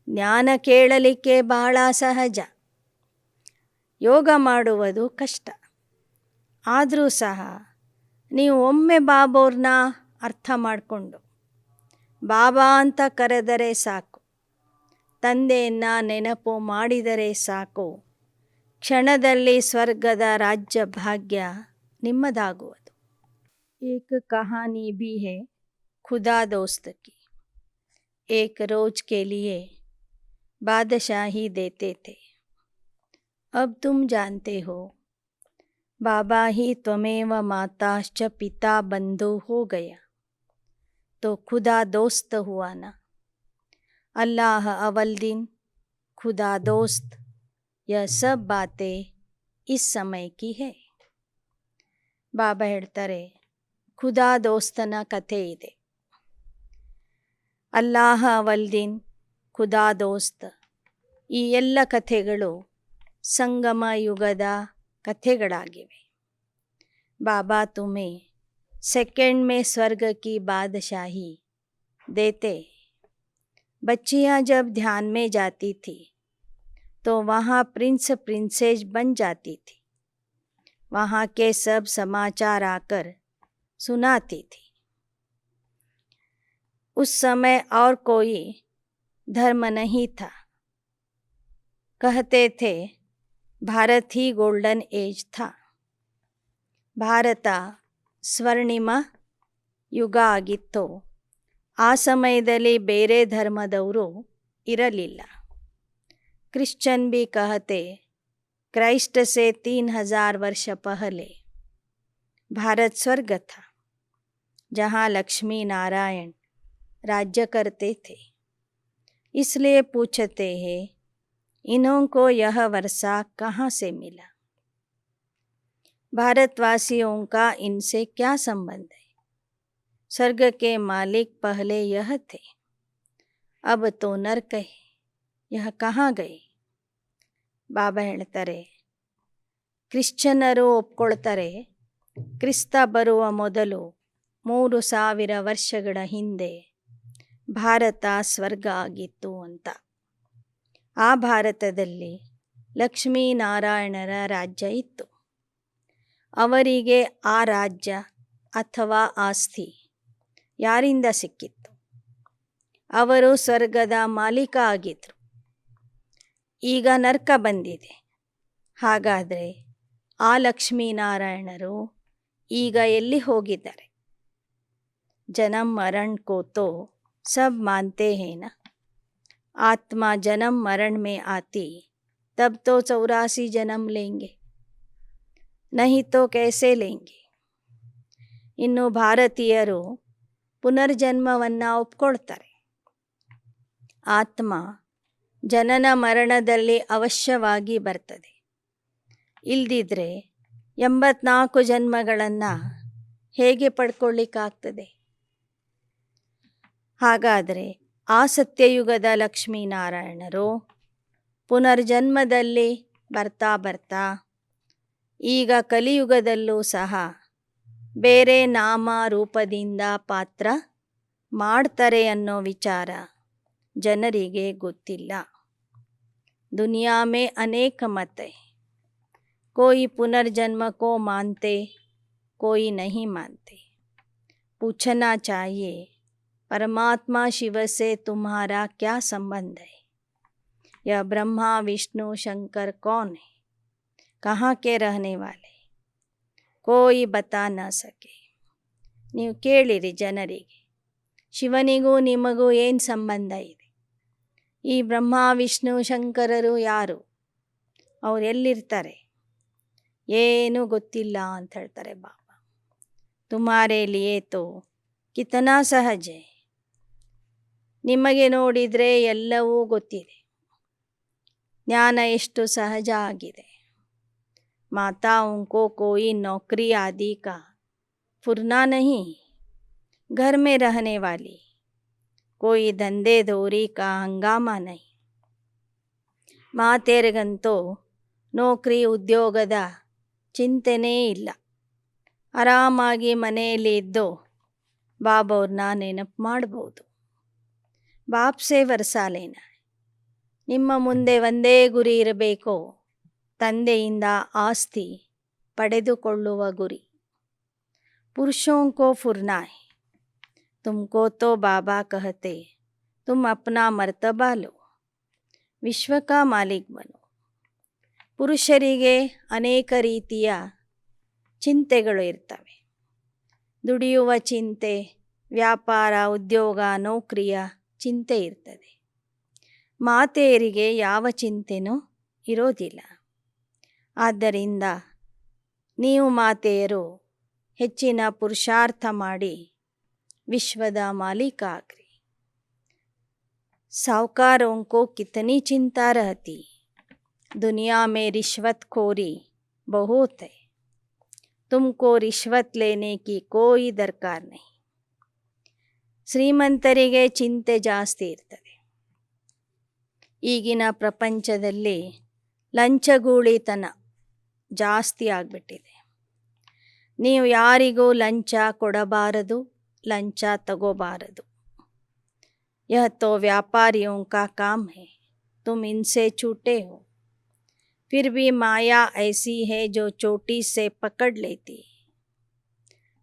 ಜ್ಞಾನ ಕೇಳಲಿಕ್ಕೆ ಬಹಳ ಸಹಜ, ಯೋಗ ಮಾಡುವುದು ಕಷ್ಟ. ಆದರೂ ಸಹ ನೀವು ಒಮ್ಮೆ ಬಾಬೋರ್ನ ಅರ್ಥ ಮಾಡಿಕೊಂಡು ಬಾಬಾ ಅಂತ ಕರೆದರೆ ಸಾಕು, ತಂದೆಯನ್ನು ನೆನಪು ಮಾಡಿದರೆ ಸಾಕು, ಕ್ಷಣದಲ್ಲಿ ಸ್ವರ್ಗದ ರಾಜ್ಯ ಭಾಗ್ಯ ನಿಮ್ಮದಾಗುವುದು. ಏಕ ಕಹಾನಿ भी है खुदा दोस्त की, एक रोज के लिए बादशाही देते थे, अब तुम जानते हो बाबा ही त्वमेव माताश्च पिता बंधु हो गया तो खुदा दोस्त हुआ ना. अल्लाह अव्वल दिन, खुदा दोस्त, यह सब बातें इस समय की है. ಬಾಬಾ ಹೇಳ್ತಾರೆ, ಖುದಾ ದೋಸ್ತನ ಕಥೆ ಇದೆ. ಅಲ್ಲಾಹ ಅವಲ್ ದಿನ್, ಖುದಾ ದೋಸ್ತ್, ಈ ಎಲ್ಲ ಕಥೆಗಳು ಸಂಗಮ ಯುಗದ ಕಥೆಗಳಾಗಿವೆ. बाबा तुम्हें सेकंड में स्वर्ग की बादशाही देते. बच्चियां जब ध्यान में जाती थी तो वहाँ प्रिंस प्रिंसेस बन जाती थी. वहाँ के सब समाचार आकर सुनाती थी. उस समय और कोई धर्म नहीं था. कहते थे भारत ही गोल्डन एज था. ಭಾರತ ಸ್ವರ್ಣಿಮ ಯುಗ ಆಗಿತ್ತು. ಆ ಸಮಯದಲ್ಲಿ ಬೇರೆ ಧರ್ಮದವರು ಇರಲಿಲ್ಲ. ಕ್ರಿಶ್ಚನ್ भी कहते क्राइस्ट से 3000 वर्ष पहले भारत स्वर्ग था, जहाँ लक्ष्मी नारायण राज्य करते थे. इसलिए पूछते हैं, इन्हों को यह वर्षा कहाँ से मिला? भारतवासियों का इनसे क्या संबंध है? स्वर्ग के मालिक पहले यह थे, अब तो नरक है, यह कहाँ गए? ಬಾಬಾ ಹೇಳ್ತಾರೆ, ಕ್ರಿಶ್ಚಿಯನ್ನರು ಒಪ್ಕೊಳ್ತಾರೆ ಕ್ರಿಸ್ತ ಬರುವ ಮೊದಲು 3000 ವರ್ಷಗಳ ಹಿಂದೆ ಭಾರತ ಸ್ವರ್ಗ ಆಗಿತ್ತು ಅಂತ. ಆ ಭಾರತದಲ್ಲಿ ಲಕ್ಷ್ಮೀನಾರಾಯಣರ ರಾಜ್ಯ ಇತ್ತು. ಅವರಿಗೆ ಆ ರಾಜ್ಯ ಅಥವಾ ಆಸ್ತಿ ಯಾರಿಂದ ಸಿಕ್ಕಿತ್ತು? ಅವರು ಸ್ವರ್ಗದ ಮಾಲೀಕ ಆಗಿದ್ದರು. ಈಗ ನರ್ಕ ಬಂದಿದೆ. ಹಾಗಾದರೆ ಆ ಲಕ್ಷ್ಮೀನಾರಾಯಣರು ಈಗ ಎಲ್ಲಿ ಹೋಗಿದ್ದಾರೆ? ಜನ್ಮ ಮರಣ ಕೋ ತೋ ಸಬ್ ಮಾನ್ತೆ ಹೇ ನಾ. ಆತ್ಮ ಜನ್ಮ ಮರಣ में आती तब तो 84 जन्म लेंगे, नहीं तो कैसे लेंगे? ಇನ್ನು ಭಾರತೀಯರು ಪುನರ್ಜನ್ಮವನ್ನು ಒಪ್ಕೊಳ್ತಾರೆ. ಆತ್ಮ ಜನನ ಮರಣದಲ್ಲಿ ಅವಶ್ಯವಾಗಿ ಬರ್ತದೆ. ಇಲ್ದಿದ್ರೆ 84 ಜನ್ಮಗಳನ್ನು ಹೇಗೆ ಪಡ್ಕೊಳ್ಳಿಕ್ಕಾಗ್ತದೆ? ಹಾಗಾದರೆ ಆ ಸತ್ಯಯುಗದ ಲಕ್ಷ್ಮೀನಾರಾಯಣರು ಪುನರ್ಜನ್ಮದಲ್ಲಿ ಬರ್ತಾ ಬರ್ತಾ ಈಗ ಕಲಿಯುಗದಲ್ಲೂ ಸಹ ಬೇರೆ ನಾಮ ರೂಪದಿಂದ ಪಾತ್ರ ಮಾಡ್ತಾರೆ ಅನ್ನೋ ವಿಚಾರ ಜನರಿಗೆ ಗೊತ್ತಿಲ್ಲ. दुनिया में अनेक मत है, कोई पुनर्जन्म को मानते, कोई नहीं मानते. पूछना चाहिए, परमात्मा शिव से तुम्हारा क्या संबंध है? यह ब्रह्मा विष्णु शंकर कौन है? कहाँ के रहने वाले? कोई बता न सके. ನೀವು ಕೇಳಿರಿ ಜನರಿಗೆ, ಶಿವನಿಗೂ ನಿಮಗೂ ಏನು ಸಂಬಂಧ ಇದೆ? ಈ ಬ್ರಹ್ಮ ವಿಷ್ಣು ಶಂಕರರು ಯಾರು? ಅವ್ರು ಎಲ್ಲಿರ್ತಾರೆ? ಏನೂ ಗೊತ್ತಿಲ್ಲ ಅಂತ ಹೇಳ್ತಾರೆ ಬಾಬಾ. ತುಮಾರೇ ಲಿಯೇ ತೋ ಕಿತನಾ ಸಹಜ ಹೈ. ನಿಮಗೆ ನೋಡಿದರೆ ಎಲ್ಲವೂ ಗೊತ್ತಿದೆ. ಜ್ಞಾನ ಎಷ್ಟು ಸಹಜ ಆಗಿದೆ. ಮಾತಾओं को कोई नौकरी आदि का फुरना नहीं, घर में रहने वाली कोई धंधे धोरी का हंगामा नहीं. ಮಾತೆಯರಿಗಂತೂ ನೌಕರಿ ಉದ್ಯೋಗದ ಚಿಂತೆನೇ ಇಲ್ಲ. ಆರಾಮಾಗಿ ಮನೆಯಲ್ಲಿ ಇದ್ದು ಬಾಬವ್ರನ್ನ ನೆನಪು ಮಾಡ್ಬೋದು. ಬಾಪ್ಸೆ ವರ್ಸಾಲೇನ. ನಿಮ್ಮ ಮುಂದೆ ಒಂದೇ ಗುರಿ ಇರಬೇಕು, ತಂದೆಯಿಂದ ಆಸ್ತಿ ಪಡೆದುಕೊಳ್ಳುವ ಗುರಿ. ಪುರುಷೋಂ ಕೋ ಫುರ್ನಾ ಹೈ, ತುಮಕೋ ತೋ ಬಾಬಾ ಕಹತೆ, ತುಮ್ ಅಪ್ನಾ ಮರ್ತಬಾ ಲೋ, ವಿಶ್ವ ಕಾ ಮಾಲೀಕ್ ಬನೋ. ಪುರುಷರಿಗೆ ಅನೇಕ ರೀತಿಯ ಚಿಂತೆಗಳು ಇರ್ತವೆ. ದುಡಿಯುವ ಚಿಂತೆ, ವ್ಯಾಪಾರ, ಉದ್ಯೋಗ, ನೌಕರಿಯ ಚಿಂತೆ ಇರ್ತದೆ. ಮಾತೆಯರಿಗೆ ಯಾವ ಚಿಂತೆನೂ ಇರೋದಿಲ್ಲ. ಆದ್ದರಿಂದ ನೀವು ಮಾತೆಯರು ಹೆಚ್ಚಿನ ಪುರುಷಾರ್ಥ ಮಾಡಿ ವಿಶ್ವದ ಮಾಲೀಕ ಆಗ್ರಿ. ಸಾಹುಕಾರೋಂ ಕೋ ಕಿತನಿ ಚಿಂತಾ ರಹತಿ, दुनिया में रिश्वतखोरी बहुत है, तुमको रिश्वत लेने की कोई दरकार नहीं. ಶ್ರೀಮಂತರಿಗೆ ಚಿಂತೆ ಜಾಸ್ತಿ ಇರ್ತದೆ. ಈಗಿನ ಪ್ರಪಂಚದಲ್ಲಿ ಲಂಚಗೂಳಿತನ ಜಾಸ್ತಿ ಆಗಿಬಿಟ್ಟಿದೆ. ನೀವು ಯಾರಿಗೂ ಲಂಚ ಕೊಡಬಾರದು, ಲಂಚ ತಗೋಬಾರದು. यह तो व्यापारियों का काम है, तुम इनसे छूटे हो. फिर भी माया ऐसी है जो चोटी से पकड़ लेती.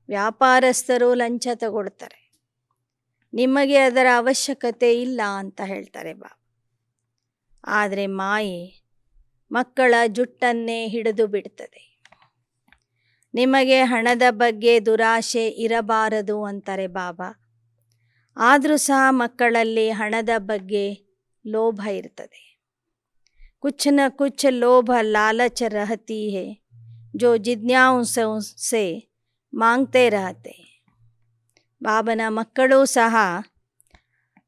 ವ್ಯಾಪಾರಸ್ಥರು ಲಂಚ ತಗೊಳ್ತಾರೆ, ನಿಮಗೆ ಅದರ ಅವಶ್ಯಕತೆ ಇಲ್ಲ ಅಂತ ಹೇಳ್ತಾರೆ ಬಾಬಾ. ಆದರೆ ಮಾಯೆ ಮಕ್ಕಳ ಜುಟ್ಟನ್ನೇ ಹಿಡಿದು ಬಿಡ್ತದೆ. ನಿಮಗೆ ಹಣದ ಬಗ್ಗೆ ದುರಾಶೆ ಇರಬಾರದು ಅಂತಾರೆ ಬಾಬಾ. ಆದರೂ ಸಹ ಮಕ್ಕಳಲ್ಲಿ ಹಣದ ಬಗ್ಗೆ ಲೋಭ ಇರ್ತದೆ. कुछ न कुछ लोभ लालच रहती है जो जिज्ञासुओं से मांगते रहते. ಬಾಬನ ಮಕ್ಕಳು ಸಹ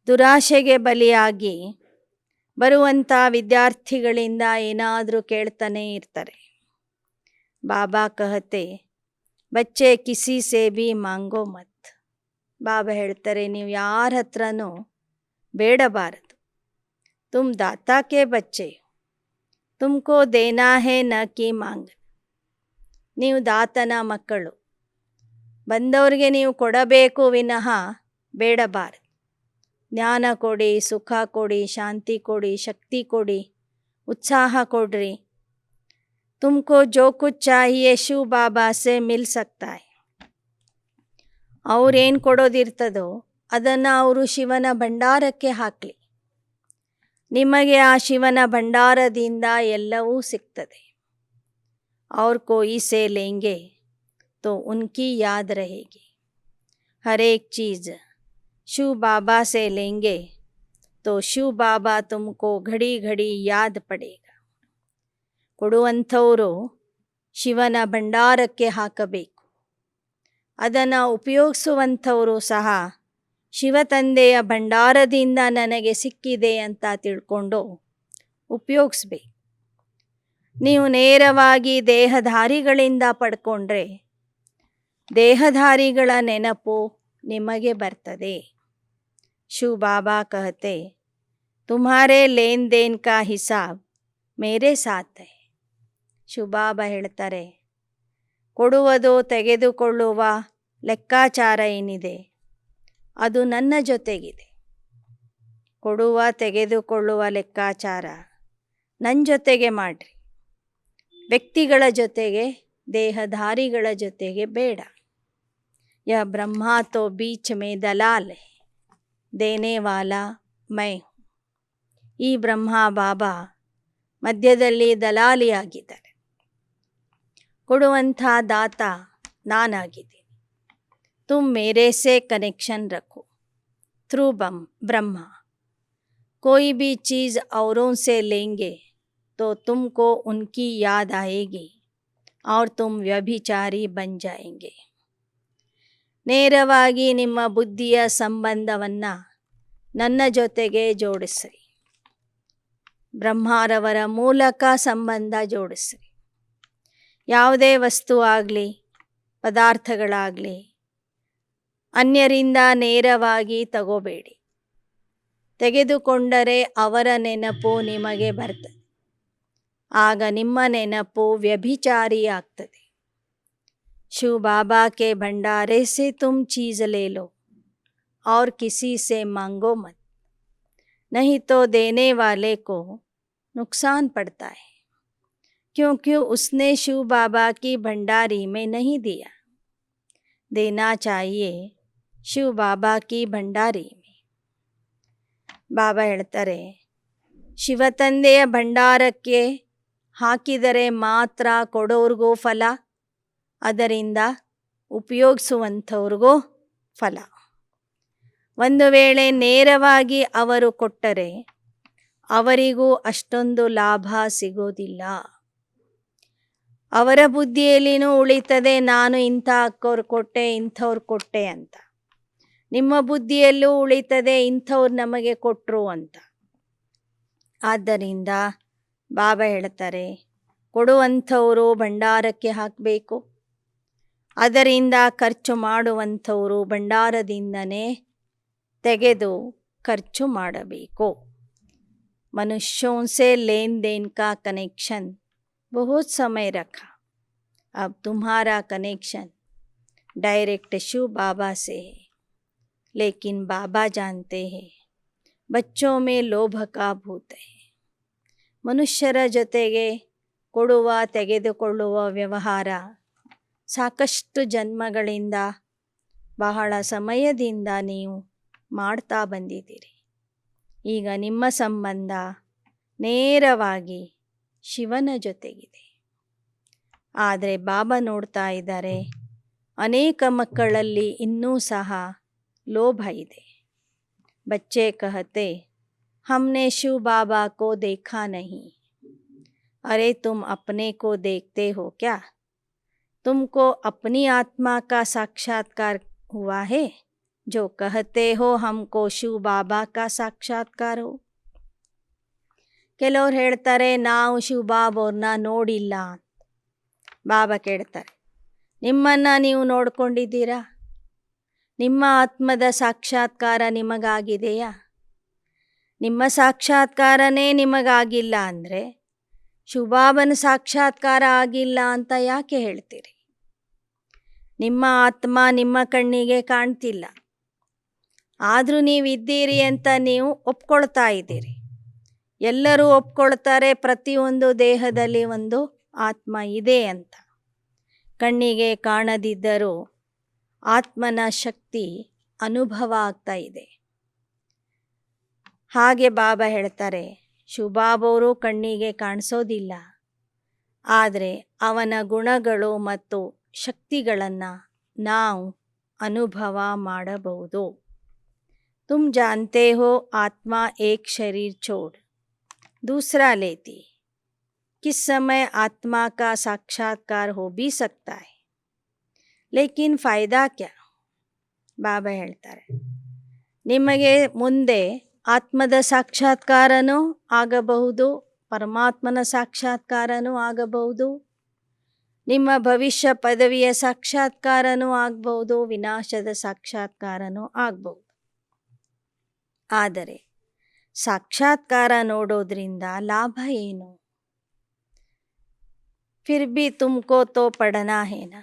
ದುರಾಶೆಗೆ ಬಲಿಯಾಗಿ ಬರುವಂಥ ವಿದ್ಯಾರ್ಥಿಗಳಿಂದ ಏನಾದರೂ ಕೇಳ್ತಾನೆ ಇರ್ತಾರೆ. ಬಾಬಾ ಕಹತೆ ಬಚ್ಚೆ ಕಿಸಿ ಸೇ ಭಿ ಮಾಂಗೋ ಮತ್. ಬಾಬಾ ಹೇಳ್ತಾರೆ, ನೀವು ಯಾರ ಹತ್ರನೂ ಬೇಡಬಾರದು. ತುಮ್ ದಾತಾ ಕೆ ಬಚ್ಚೆ, ತುಮಕೋ ದೇನಾ ಹೇ ನ ಕಿ ಮಾಂಗ್. ನೀವು ದಾತನ ಮಕ್ಕಳು, ಬಂದವರಿಗೆ ನೀವು ಕೊಡಬೇಕು ವಿನಃ ಬೇಡಬಾರದು. ಜ್ಞಾನ ಕೊಡಿ, ಸುಖ ಕೊಡಿ, ಶಾಂತಿ ಕೊಡಿ, ಶಕ್ತಿ ಕೊಡಿ, ಉತ್ಸಾಹ ಕೊಡ್ರಿ. ತುಮಕೋ ಜೋ ಕುಚ್ ಚಾಹಿಯೇ ಶಿವ್ ಬಾಬಾ ಸೆ ಮಿಲ್ ಸಕ್ತಾ ಹೈ. ಅವ್ರೇನು ಕೊಡೋದಿರ್ತದೋ ಅದನ್ನು ಅವರು ಶಿವನ ಭಂಡಾರಕ್ಕೆ ಹಾಕಲಿ. ನಿಮಗೆ ಆ ಶಿವನ ಭಂಡಾರದಿಂದ ಎಲ್ಲವೂ ಸಿಗ್ತದೆ. और कोई से लेंगे तो उनकी याद रहेगी. हर एक चीज़ शिव बाबा से लेंगे तो शिव बाबा तुमको घड़ी घड़ी याद पड़ेगा. ಕೊಡುವಂಥವರು ಶಿವನ ಭಂಡಾರಕ್ಕೆ ಹಾಕಬೇಕು. ಅದನ್ನು ಉಪಯೋಗಿಸುವಂಥವರು ಸಹ ಶಿವತಂದೆಯ ಭಂಡಾರದಿಂದ ನನಗೆ ಸಿಕ್ಕಿದೆ ಅಂತ ತಿಳ್ಕೊಂಡು ಉಪಯೋಗಿಸ್ಬೇಕು. ನೀವು ನೇರವಾಗಿ ದೇಹಧಾರಿಗಳಿಂದ ಪಡ್ಕೊಂಡ್ರೆ ದೇಹಧಾರಿಗಳ ನೆನಪು ನಿಮಗೆ ಬರ್ತದೆ. ಶಿವ್ ಬಾಬಾ ಕಹತೆ ತುಮ್ಹಾರೆ ಲೇನ್ ದೇನ್ ಕಾ ಹಿಸಾಬ್ ಮೇರೆ ಸಾಥ್ ಹೈ. ಶಿವ್ ಬಾಬಾ ಹೇಳ್ತಾರೆ, ಕೊಡುವುದು ತೆಗೆದುಕೊಳ್ಳುವ ಲೆಕ್ಕಾಚಾರ ಏನಿದೆ ಅದು ನನ್ನ ಜೊತೆಗಿದೆ. ಕೊಡುವ ತೆಗೆದುಕೊಳ್ಳುವ ಲೆಕ್ಕಾಚಾರ ನನ್ನ ಜೊತೆಗೆ ಮಾಡಿರಿ. ವ್ಯಕ್ತಿಗಳ ಜೊತೆಗೆ, ದೇಹಧಾರಿಗಳ ಜೊತೆಗೆ ಬೇಡ. ಯಹ ಬ್ರಹ್ಮ ತೋ ಬೀಚ್ ಮೇ ದಲಾಲ್ ಹೈ, ದೇನೆ ವಾಲಾ ಮೈ ಹೂಂ. ಈ ಬ್ರಹ್ಮ ಬಾಬಾ ಮಧ್ಯದಲ್ಲಿ ದಲಾಲಿಯಾಗಿದ್ದಾರೆ. ಕೊಡುವಂಥ ದಾತ ನಾನಾಗಿದ್ದೀನಿ. तुम मेरे से कनेक्शन रखो थ्रू ब्रह्मा. कोई भी चीज़ औरों से लेंगे तो तुमको उनकी याद आएगी और तुम व्यभिचारी बन जाएंगे. ನೇರವಾಗಿ ನಿಮ್ಮ ಬುದ್ಧಿಯ ಸಂಬಂಧವನ್ನು ನನ್ನ ಜೊತೆಗೆ ಜೋಡಿಸ್ರಿ. ಬ್ರಹ್ಮಾರವರ ಮೂಲಕ ಸಂಬಂಧ ಜೋಡಿಸ್ರಿ. ಯಾವುದೇ ವಸ್ತು ಆಗಲಿ, ಪದಾರ್ಥಗಳಾಗಲಿ ಅನ್ಯರಿಂದ ನೇರವಾಗಿ ತಗೋಬೇಡಿ. ತೆಗೆದುಕೊಂಡರೆ ಅವರ ನೆನಪು ನಿಮಗೆ ಬರ್ತದೆ. ಆಗ ನಿಮ್ಮ ನೆನಪು ವ್ಯಭಿಚಾರಿಯಾಗ್ತದೆ. ಶಿವ बाबा के भंडारे से तुम चीज़ ले लो और किसी से मांगो मत, नहीं तो देने वाले को नुकसान पड़ता है, क्योंकि उसने शिव बाबा की भंडारी में नहीं दिया. देना चाहिए ಶಿವ ಬಾಬಾ ಕಿ ಭಂಡಾರಿ. ಬಾಬಾ ಹೇಳ್ತಾರೆ, ಶಿವತಂದೆಯ ಭಂಡಾರಕ್ಕೆ ಹಾಕಿದರೆ ಮಾತ್ರ ಕೊಡೋರ್ಗೂ ಫಲ, ಅದರಿಂದ ಉಪಯೋಗಿಸುವಂಥವ್ರಿಗೂ ಫಲ. ಒಂದು ವೇಳೆ ನೇರವಾಗಿ ಅವರು ಕೊಟ್ಟರೆ ಅವರಿಗೂ ಅಷ್ಟೊಂದು ಲಾಭ ಸಿಗೋದಿಲ್ಲ. ಅವರ ಬುದ್ಧಿಯಲ್ಲಿನೂ ಉಳಿತದೆ, ನಾನು ಇಂಥ ಅಕ್ಕವ್ರು ಕೊಟ್ಟೆ, ಇಂಥವ್ರು ಕೊಟ್ಟೆ ಅಂತ. ನಿಮ್ಮ ಬುದ್ಧಿಯಲ್ಲೂ ಉಳಿತದೆ, ಇಂಥವ್ರು ನಮಗೆ ಕೊಟ್ಟರು ಅಂತ. ಆದ್ದರಿಂದ ಬಾಬಾ ಹೇಳ್ತಾರೆ, ಕೊಡುವಂಥವರು ಭಂಡಾರಕ್ಕೆ ಹಾಕಬೇಕು, ಅದರಿಂದ ಖರ್ಚು ಮಾಡುವಂಥವರು ಭಂಡಾರದಿಂದನೇ ತೆಗೆದು ಖರ್ಚು ಮಾಡಬೇಕು. मनुष्यों से लेन देन का कनेक्शन बहुत समय रखा, अब तुम्हारा कनेक्शन डायरेक्ट शिव बाबा से है. लेकिन बाबा जानते हैं बच्चों में लोभ का भूत है. ಮನುಷ್ಯರ ಜೊತೆಗೆ ಕೊಡುವ ತೆಗೆದುಕೊಳ್ಳುವ ವ್ಯವಹಾರ ಸಾಕಷ್ಟು ಜನ್ಮಗಳಿಂದ, ಬಹಳ ಸಮಯದಿಂದ ನೀವು ಮಾಡ್ತಾ ಬಂದಿದ್ದೀರಿ. ಈಗ ನಿಮ್ಮ ಸಂಬಂಧ ನೇರವಾಗಿ ಶಿವನ ಜೊತೆಗಿದೆ. ಆದರೆ ಬಾಬಾ ನೋಡ್ತಾ ಇದ್ದಾರೆ, ಅನೇಕ ಮಕ್ಕಳಲ್ಲಿ ಇನ್ನೂ ಸಹ ಲೋಭ ಇದೆ. ಬಚ್ಚೆ ಕಹತೆ, हमने शिव बाबा को देखा नहीं. अरे तुम अपने को देखते हो क्या? तुमको अपनी आत्मा का साक्षात्कार हुआ है जो कहते हो हमको शिव बाबा का साक्षात्कार हो. ಕೆಲವ್ರು ಹೇಳ್ತಾರೆ, ನಾವು ಶಿವ ಬಾಬಾವ್ರನ್ನ ನೋಡಿಲ್ಲ. ಬಾಬಾ ಕೇಳ್ತಾರೆ, ನಿಮ್ಮನ್ನು ನೀವು ನೋಡ್ಕೊಂಡಿದ್ದೀರಾ? ನಿಮ್ಮ ಆತ್ಮದ ಸಾಕ್ಷಾತ್ಕಾರ ನಿಮಗಾಗಿದೆಯಾ? ನಿಮ್ಮ ಸಾಕ್ಷಾತ್ಕಾರನೇ ನಿಮಗಾಗಿಲ್ಲ ಅಂದರೆ ಶಿವಬಾಬನ ಸಾಕ್ಷಾತ್ಕಾರ ಆಗಿಲ್ಲ ಅಂತ ಯಾಕೆ ಹೇಳ್ತೀರಿ? ನಿಮ್ಮ ಆತ್ಮ ನಿಮ್ಮ ಕಣ್ಣಿಗೆ ಕಾಣ್ತಿಲ್ಲ, ಆದರೂ ನೀವಿದ್ದೀರಿ ಅಂತ ನೀವು ಒಪ್ಕೊಳ್ತಾ ಇದ್ದೀರಿ. ಎಲ್ಲರೂ ಒಪ್ಕೊಳ್ತಾರೆ, ಪ್ರತಿಯೊಂದು ದೇಹದಲ್ಲಿ ಒಂದು ಆತ್ಮ ಇದೆ ಅಂತ. ಕಣ್ಣಿಗೆ ಕಾಣದಿದ್ದರೂ ಆತ್ಮನ ಶಕ್ತಿ ಅನುಭವ ಆಗ್ತಾ ಇದೆ. ಹಾಗೆ ಬಾಬಾ ಹೇಳ್ತಾರೆ, ಶಿವಬಾಬವರು ಕಣ್ಣಿಗೆ ಕಾಣಿಸೋದಿಲ್ಲ, ಆದರೆ ಅವನ ಗುಣಗಳು ಮತ್ತು ಶಕ್ತಿಗಳನ್ನು ನಾವು ಅನುಭವ ಮಾಡಬಹುದು. ತುಮ್ ಜಾನ್ತೆ ಹೋ ಆತ್ಮ ಏಕ್ ಶರೀರ್ ಛೋಡ್ दूसरा लेती, किस समय आत्मा का साक्षात्कार हो भी सकता है, लेकिन फ़ायदा क्या? ಬಾಬಾ ಹೇಳ್ತಾರೆ, ನಿಮಗೆ ಮುಂದೆ ಆತ್ಮದ ಸಾಕ್ಷಾತ್ಕಾರನೂ ಆಗಬಹುದು, ಪರಮಾತ್ಮನ ಸಾಕ್ಷಾತ್ಕಾರನೂ ಆಗಬಹುದು, ನಿಮ್ಮ ಭವಿಷ್ಯ ಪದವಿಯ ಸಾಕ್ಷಾತ್ಕಾರನೂ ಆಗಬಹುದು, ವಿನಾಶದ ಸಾಕ್ಷಾತ್ಕಾರನೂ ಆಗಬಹುದು. ಆದರೆ ಸಾಕ್ಷಾತ್ಕಾರ ನೋಡೋದ್ರಿಂದ ಲಾಭ ಏನು? ಫಿರ್ ಭಿ ತುಮ್ಕೋ ತೋ ಪಡನಾ ಹೇನಾ.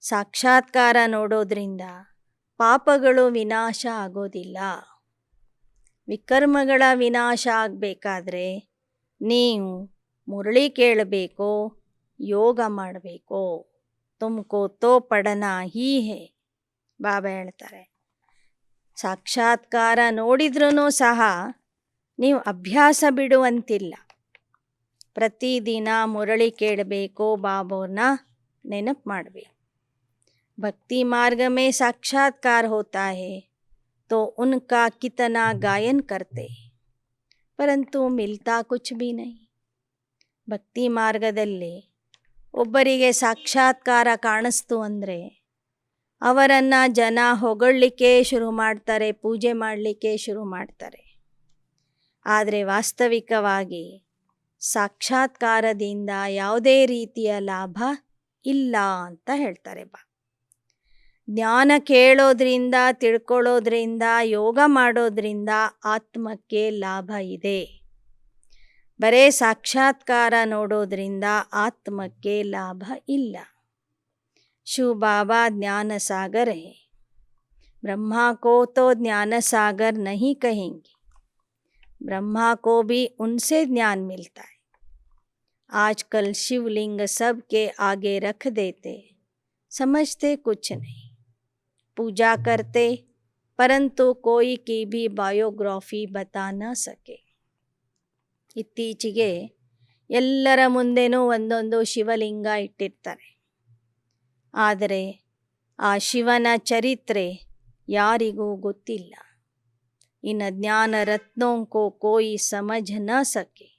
ಸಾಕ್ಷಾತ್ಕಾರ ನೋಡೋದ್ರಿಂದ ಪಾಪಗಳು ವಿನಾಶ ಆಗೋದಿಲ್ಲ. ವಿಕರ್ಮಗಳ ವಿನಾಶ ಆಗಬೇಕಾದ್ರೆ ನೀವು ಮುರಳಿ ಕೇಳಬೇಕು, ಯೋಗ ಮಾಡಬೇಕು. ತುಮ್ಕೋ ತೋ ಪಡನಾ ಹೀ ಹೇ. ಬಾಬಾ ಹೇಳ್ತಾರೆ, ಸಾಕ್ಷಾತ್ಕಾರ ನೋಡಿದ್ರೂ ಸಹ ನೀವು ಅಭ್ಯಾಸ ಬಿಡುವಂತಿಲ್ಲ. ಪ್ರತಿದಿನ ಮುರಳಿ ಕೇಳಬೇಕು, ಬಾಬಾವ್ರನ್ನ ನೆನಪು ಮಾಡಬೇಕು. भक्ति मार्ग में साक्षात्कार होता है तो उनका कितना गायन करते, परंतु मिलता कुछ भी नहीं. ಭಕ್ತಿ ಮಾರ್ಗದಲ್ಲಿ ಒಬ್ಬರಿಗೆ ಸಾಕ್ಷಾತ್ಕಾರ ಕಾಣಿಸ್ತು ಅಂದರೆ ಅವರನ್ನು ಜನ ಹೊಗಳಲಿಕ್ಕೆ ಶುರು ಮಾಡ್ತಾರೆ, ಪೂಜೆ ಮಾಡಲಿಕ್ಕೆ ಶುರು ಮಾಡ್ತಾರೆ. ಆದರೆ ವಾಸ್ತವಿಕವಾಗಿ ಸಾಕ್ಷಾತ್ಕಾರದಿಂದ ಯಾವುದೇ ರೀತಿಯ ಲಾಭ ಇಲ್ಲ ಅಂತ ಹೇಳ್ತಾರೆ. ಜ್ಞಾನ ಕೇಳೋದ್ರಿಂದ, ತಿಳ್ಕೊಳ್ಳೋದ್ರಿಂದ, ಯೋಗ ಮಾಡೋದ್ರಿಂದ ಆತ್ಮಕ್ಕೆ ಲಾಭ ಇದೆ. ಬರೇ ಸಾಕ್ಷಾತ್ಕಾರ ನೋಡೋದ್ರಿಂದ ಆತ್ಮಕ್ಕೆ ಲಾಭ ಇಲ್ಲ. ಶಿವ ಬಾಬಾ ಜ್ಞಾನ ಸಾಗರ है. ब्रह्मा को तो ज्ञान सागर नहीं कहेंगे. ब्रह्मा को भी उनसे ज्ञान मिलता है. आजकल शिवलिंग सबके आगे रख देते, समझते कुछ नहीं. पूजा करते परंतु कोई की भी बायोग्राफी बता न सके. ಇತ್ತೀಚೆಗೆ ಎಲ್ಲರ ಮುಂದೆನೂ ಒಂದೊಂದು ಶಿವಲಿಂಗ ಇಟ್ಟಿರ್ತಾರೆ. ಆದರೆ ಆ ಶಿವನ ಚರಿತ್ರೆ ಯಾರಿಗೂ ಗೊತ್ತಿಲ್ಲ. ಇನ್ನು ಜ್ಞಾನ ರತ್ನೋಂಕೋ ಕೋಯಿ ಸಮझ ನ ಸಕೆ.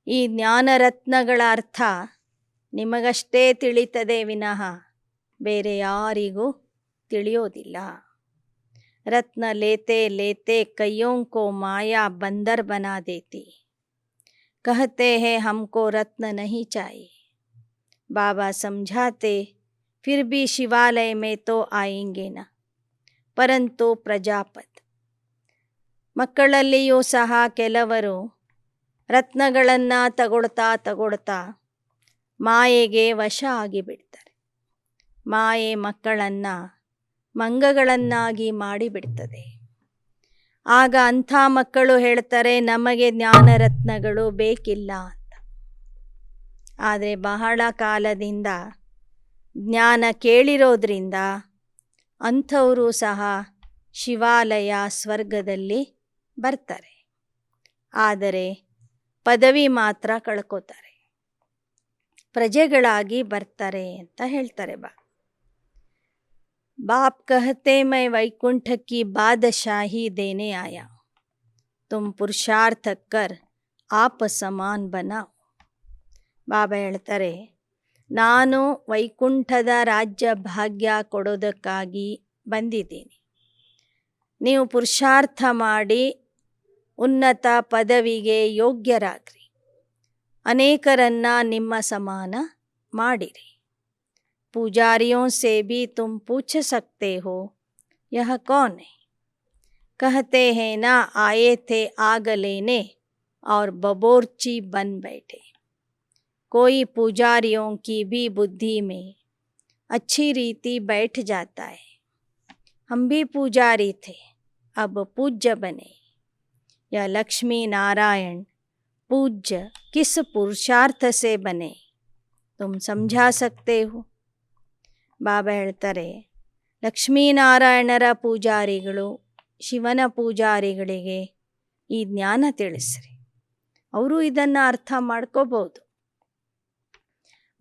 ಈ ಜ್ಞಾನ ರತ್ನಗಳ ಅರ್ಥ ನಿಮಗಷ್ಟೇ ತಿಳಿತದೆ ವಿನಃ ಬೇರೆ ಯಾರಿಗೂ ತಿಳಿಯೋದಿಲ್ಲ. रत्न लेते लेते कईयों को माया बंदर बना देती. कहते हैं हमको रत्न नहीं चाहिए. बाबा समझाते फिर भी शिवालय में तो आएंगे ना, परंतु प्रजापत. ಮಕ್ಕಳಲ್ಲಿಯೂ ಸಹ ಕೆಲವರು ರತ್ನಗಳನ್ನು ತಗೊಳ್ತಾ ಮಾಯೆಗೆ ವಶ ಆಗಿಬಿಡ್ತಾರೆ. ಮಾಯೆ ಮಕ್ಕಳನ್ನು ಮಂಗಗಳನ್ನಾಗಿ ಮಾಡಿಬಿಡ್ತದೆ. ಆಗ ಅಂಥ ಮಕ್ಕಳು ಹೇಳ್ತಾರೆ ನಮಗೆ ಜ್ಞಾನ ರತ್ನಗಳು ಬೇಕಿಲ್ಲ ಅಂತ. ಆದರೆ ಬಹಳ ಕಾಲದಿಂದ ಜ್ಞಾನ ಕೇಳಿರೋದ್ರಿಂದ ಅಂಥವರು ಸಹ ಶಿವಾಲಯ ಸ್ವರ್ಗದಲ್ಲಿ ಬರ್ತಾರೆ. ಆದರೆ ಪದವಿ ಮಾತ್ರ ಕಳ್ಕೋತಾರೆ. ಪ್ರಜೆಗಳಾಗಿ ಬರ್ತಾರೆ ಅಂತ ಹೇಳ್ತಾರೆ. बाप कहते मैं वैकुंठ की बादशाही देने आया, तुम पुरुषार्थ कर आप समान बनाओ. ಬಾಬಾ ಹೇಳ್ತಾರೆ ನಾನು ವೈಕುಂಠದ ರಾಜ್ಯ ಭಾಗ್ಯ ಕೊಡೋದಕ್ಕಾಗಿ ಬಂದಿದ್ದೀನಿ. ನೀವು ಪುರುಷಾರ್ಥ ಮಾಡಿ ಉನ್ನತ ಪದವಿಗೆ ಯೋಗ್ಯರಾಗ್ರಿ. ಅನೇಕರನ್ನ ನಿಮ್ಮ ಸಮಾನ ಮಾಡಿರಿ. पुजारियों से भी तुम पूछ सकते हो यह कौन है. कहते हैं ना आए थे आग लेने और बबोरची बन बैठे. कोई पुजारियों की भी बुद्धि में अच्छी रीति बैठ जाता है. हम भी पुजारी थे, अब पूज्य बने. यह लक्ष्मी नारायण पूज्य किस पुरुषार्थ से बने, तुम समझा सकते हो. ಬಾಬಾ ಹೇಳ್ತಾರೆ ಲಕ್ಷ್ಮೀನಾರಾಯಣರ ಪೂಜಾರಿಗಳು ಶಿವನ ಪೂಜಾರಿಗಳಿಗೆ ಈ ಜ್ಞಾನ ತಿಳಿಸ್ರಿ, ಅವರು ಇದನ್ನು ಅರ್ಥ ಮಾಡ್ಕೋಬಹುದು.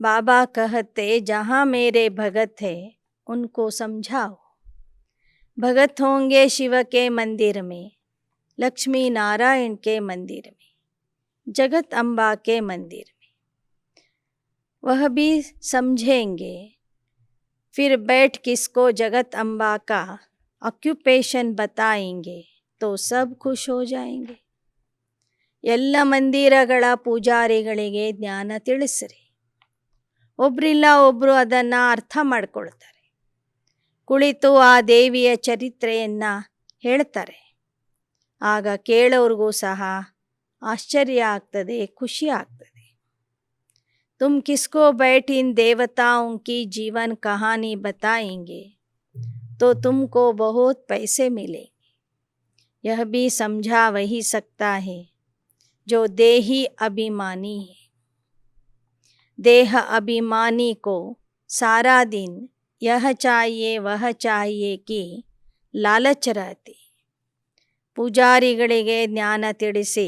ಬಾಬಾ ಕಹತೆ ಜहाँ मेरे भगत है उनको समझाओ. भगत होंगे शिव के मंदिर में, लक्ष्मी नारायण के मंदिर में, जगत अम्बा के मंदिर में. वह भी समझेंगे. फिर बैठ किसको जगत अम्बा का ऑक्यूपेशन बताएंगे तो सब खुश हो जाएंगे. ಎಲ್ಲ ಮಂದಿರಗಳ ಪೂಜಾರಿಗಳಿಗೆ ಜ್ಞಾನ ತಿಳಿಸ್ರಿ. ಒಬ್ರಿಲ್ಲ ಒಬ್ಬರು ಅದನ್ನು ಅರ್ಥ ಮಾಡ್ಕೊಳ್ತಾರೆ. ಕುಳಿತು ಆ ದೇವಿಯ ಚರಿತ್ರೆಯನ್ನು ಹೇಳ್ತಾರೆ. ಆಗ ಕೇಳೋರಿಗೂ ಸಹ ಆಶ್ಚರ್ಯ ಆಗ್ತದೆ, ಖುಷಿ ಆಗ್ತದೆ. तुम किसको बैठ इन देवताओं की जीवन कहानी बताएंगे तो तुमको बहुत पैसे मिलेंगे. यह भी समझा वही सकता है जो देही अभिमानी है. देह अभिमानी को सारा दिन यह चाहिए वह चाहिए की लालच रहती. ಪೂಜಾರಿಗಳಿಗೆ ಜ್ಞಾನ ತಿಳಿಸಿ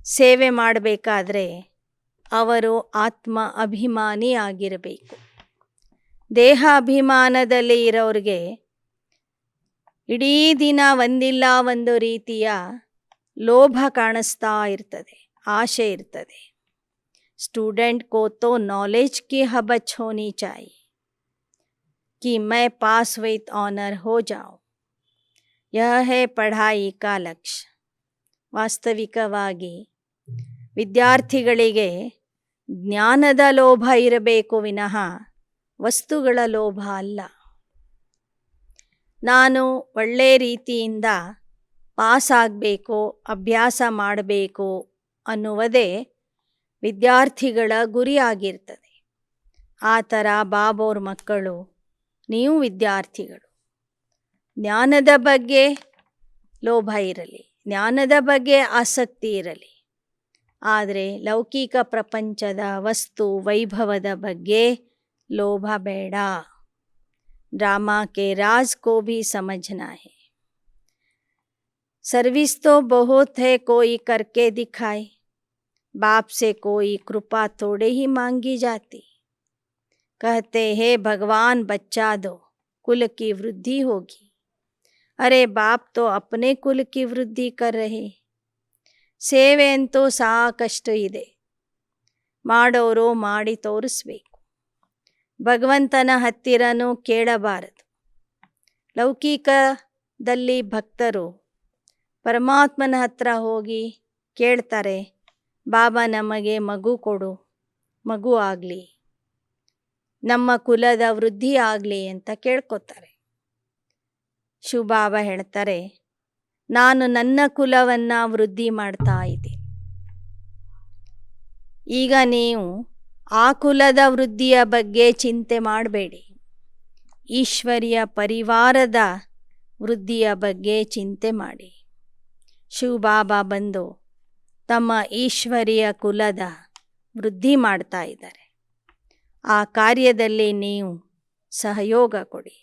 ಸೇವೆ ಮಾಡಬೇಕಾದ್ರೆ ಅವರು ಆತ್ಮ ಅಭಿಮಾನಿ ಆಗಿರಬೇಕು. ದೇಹ ಅಭಿಮಾನದಲ್ಲಿ ಇರೋರಿಗೆ ಇಡೀ ದಿನ ಒಂದಿಲ್ಲ ಒಂದು ರೀತಿಯ ಲೋಭ ಕಾಣಿಸ್ತಾ ಇರ್ತದೆ, ಆಶೆ ಇರ್ತದೆ. स्टूडेंट को तो नॉलेज की हबच होनी चाहिए कि मैं पास विथ ऑनर हो जाऊं. यह है पढ़ाई का लक्ष्य. ವಾಸ್ತವಿಕವಾಗಿ ವಿದ್ಯಾರ್ಥಿಗಳಿಗೆ ಜ್ಞಾನದ ಲೋಭ ಇರಬೇಕು ವಿನಃ ವಸ್ತುಗಳ ಲೋಭ ಅಲ್ಲ. ನಾನು ಒಳ್ಳೆ ರೀತಿಯಿಂದ ಪಾಸ್ ಆಗಬೇಕು, ಅಭ್ಯಾಸ ಮಾಡಬೇಕು ಅನ್ನುವುದೇ ವಿದ್ಯಾರ್ಥಿಗಳ ಗುರಿಯಾಗಿರ್ತದೆ. ಆ ಥರ ಬಾಬೋರ ಮಕ್ಕಳು, ನೀವು ವಿದ್ಯಾರ್ಥಿಗಳು. ಜ್ಞಾನದ ಬಗ್ಗೆ ಲೋಭ ಇರಲಿ, ಜ್ಞಾನದ ಬಗ್ಗೆ ಆಸಕ್ತಿ ಇರಲಿ, ಆದರೆ ಲೌಕಿಕ ಪ್ರಪಂಚದ ವಸ್ತು ವೈಭವದ ಬಗ್ಗೆ ಲೋಭ ಬೇಡ. ड्रामा के राज को भी समझना है. सर्विस तो बहुत है, कोई करके दिखाए. बाप से कोई कृपा थोड़े ही मांगी जाती. कहते हैं भगवान बच्चा दो, कुल की वृद्धि होगी. अरे बाप तो अपने कुल की वृद्धि कर रहे. ಸೇವೆ ಅಂತೂ ಸಾಕಷ್ಟು ಇದೆ, ಮಾಡೋರು ಮಾಡಿ ತೋರಿಸ್ಬೇಕು. ಭಗವಂತನ ಹತ್ತಿರನೂ ಕೇಳಬಾರದು. ಲೌಕಿಕದಲ್ಲಿ ಭಕ್ತರು ಪರಮಾತ್ಮನ ಹತ್ರ ಹೋಗಿ ಕೇಳ್ತಾರೆ, ಬಾಬಾ ನಮಗೆ ಮಗು ಕೊಡು, ಮಗು ಆಗಲಿ, ನಮ್ಮ ಕುಲದ ವೃದ್ಧಿ ಆಗಲಿ ಅಂತ ಕೇಳ್ಕೊತಾರೆ. ಶಿವಬಾಬಾ ಹೇಳ್ತಾರೆ, ನಾನು ನನ್ನ ಕುಲವನ್ನು ವೃದ್ಧಿ ಮಾಡ್ತಾ ಇದ್ದೀನಿ. ಈಗ ನೀವು ಆ ಕುಲದ ವೃದ್ಧಿಯ ಬಗ್ಗೆ ಚಿಂತೆ ಮಾಡಬೇಡಿ, ಈಶ್ವರಿಯ ಪರಿವಾರದ ವೃದ್ಧಿಯ ಬಗ್ಗೆ ಚಿಂತೆ ಮಾಡಿ. ಶಿವಬಾಬಾ ಬಂದು ತಮ್ಮ ಈಶ್ವರಿಯ ಕುಲದ ವೃದ್ಧಿ ಮಾಡ್ತಾ ಇದ್ದಾರೆ. ಆ ಕಾರ್ಯದಲ್ಲಿ ನೀವು ಸಹಯೋಗ ಕೊಡಿ.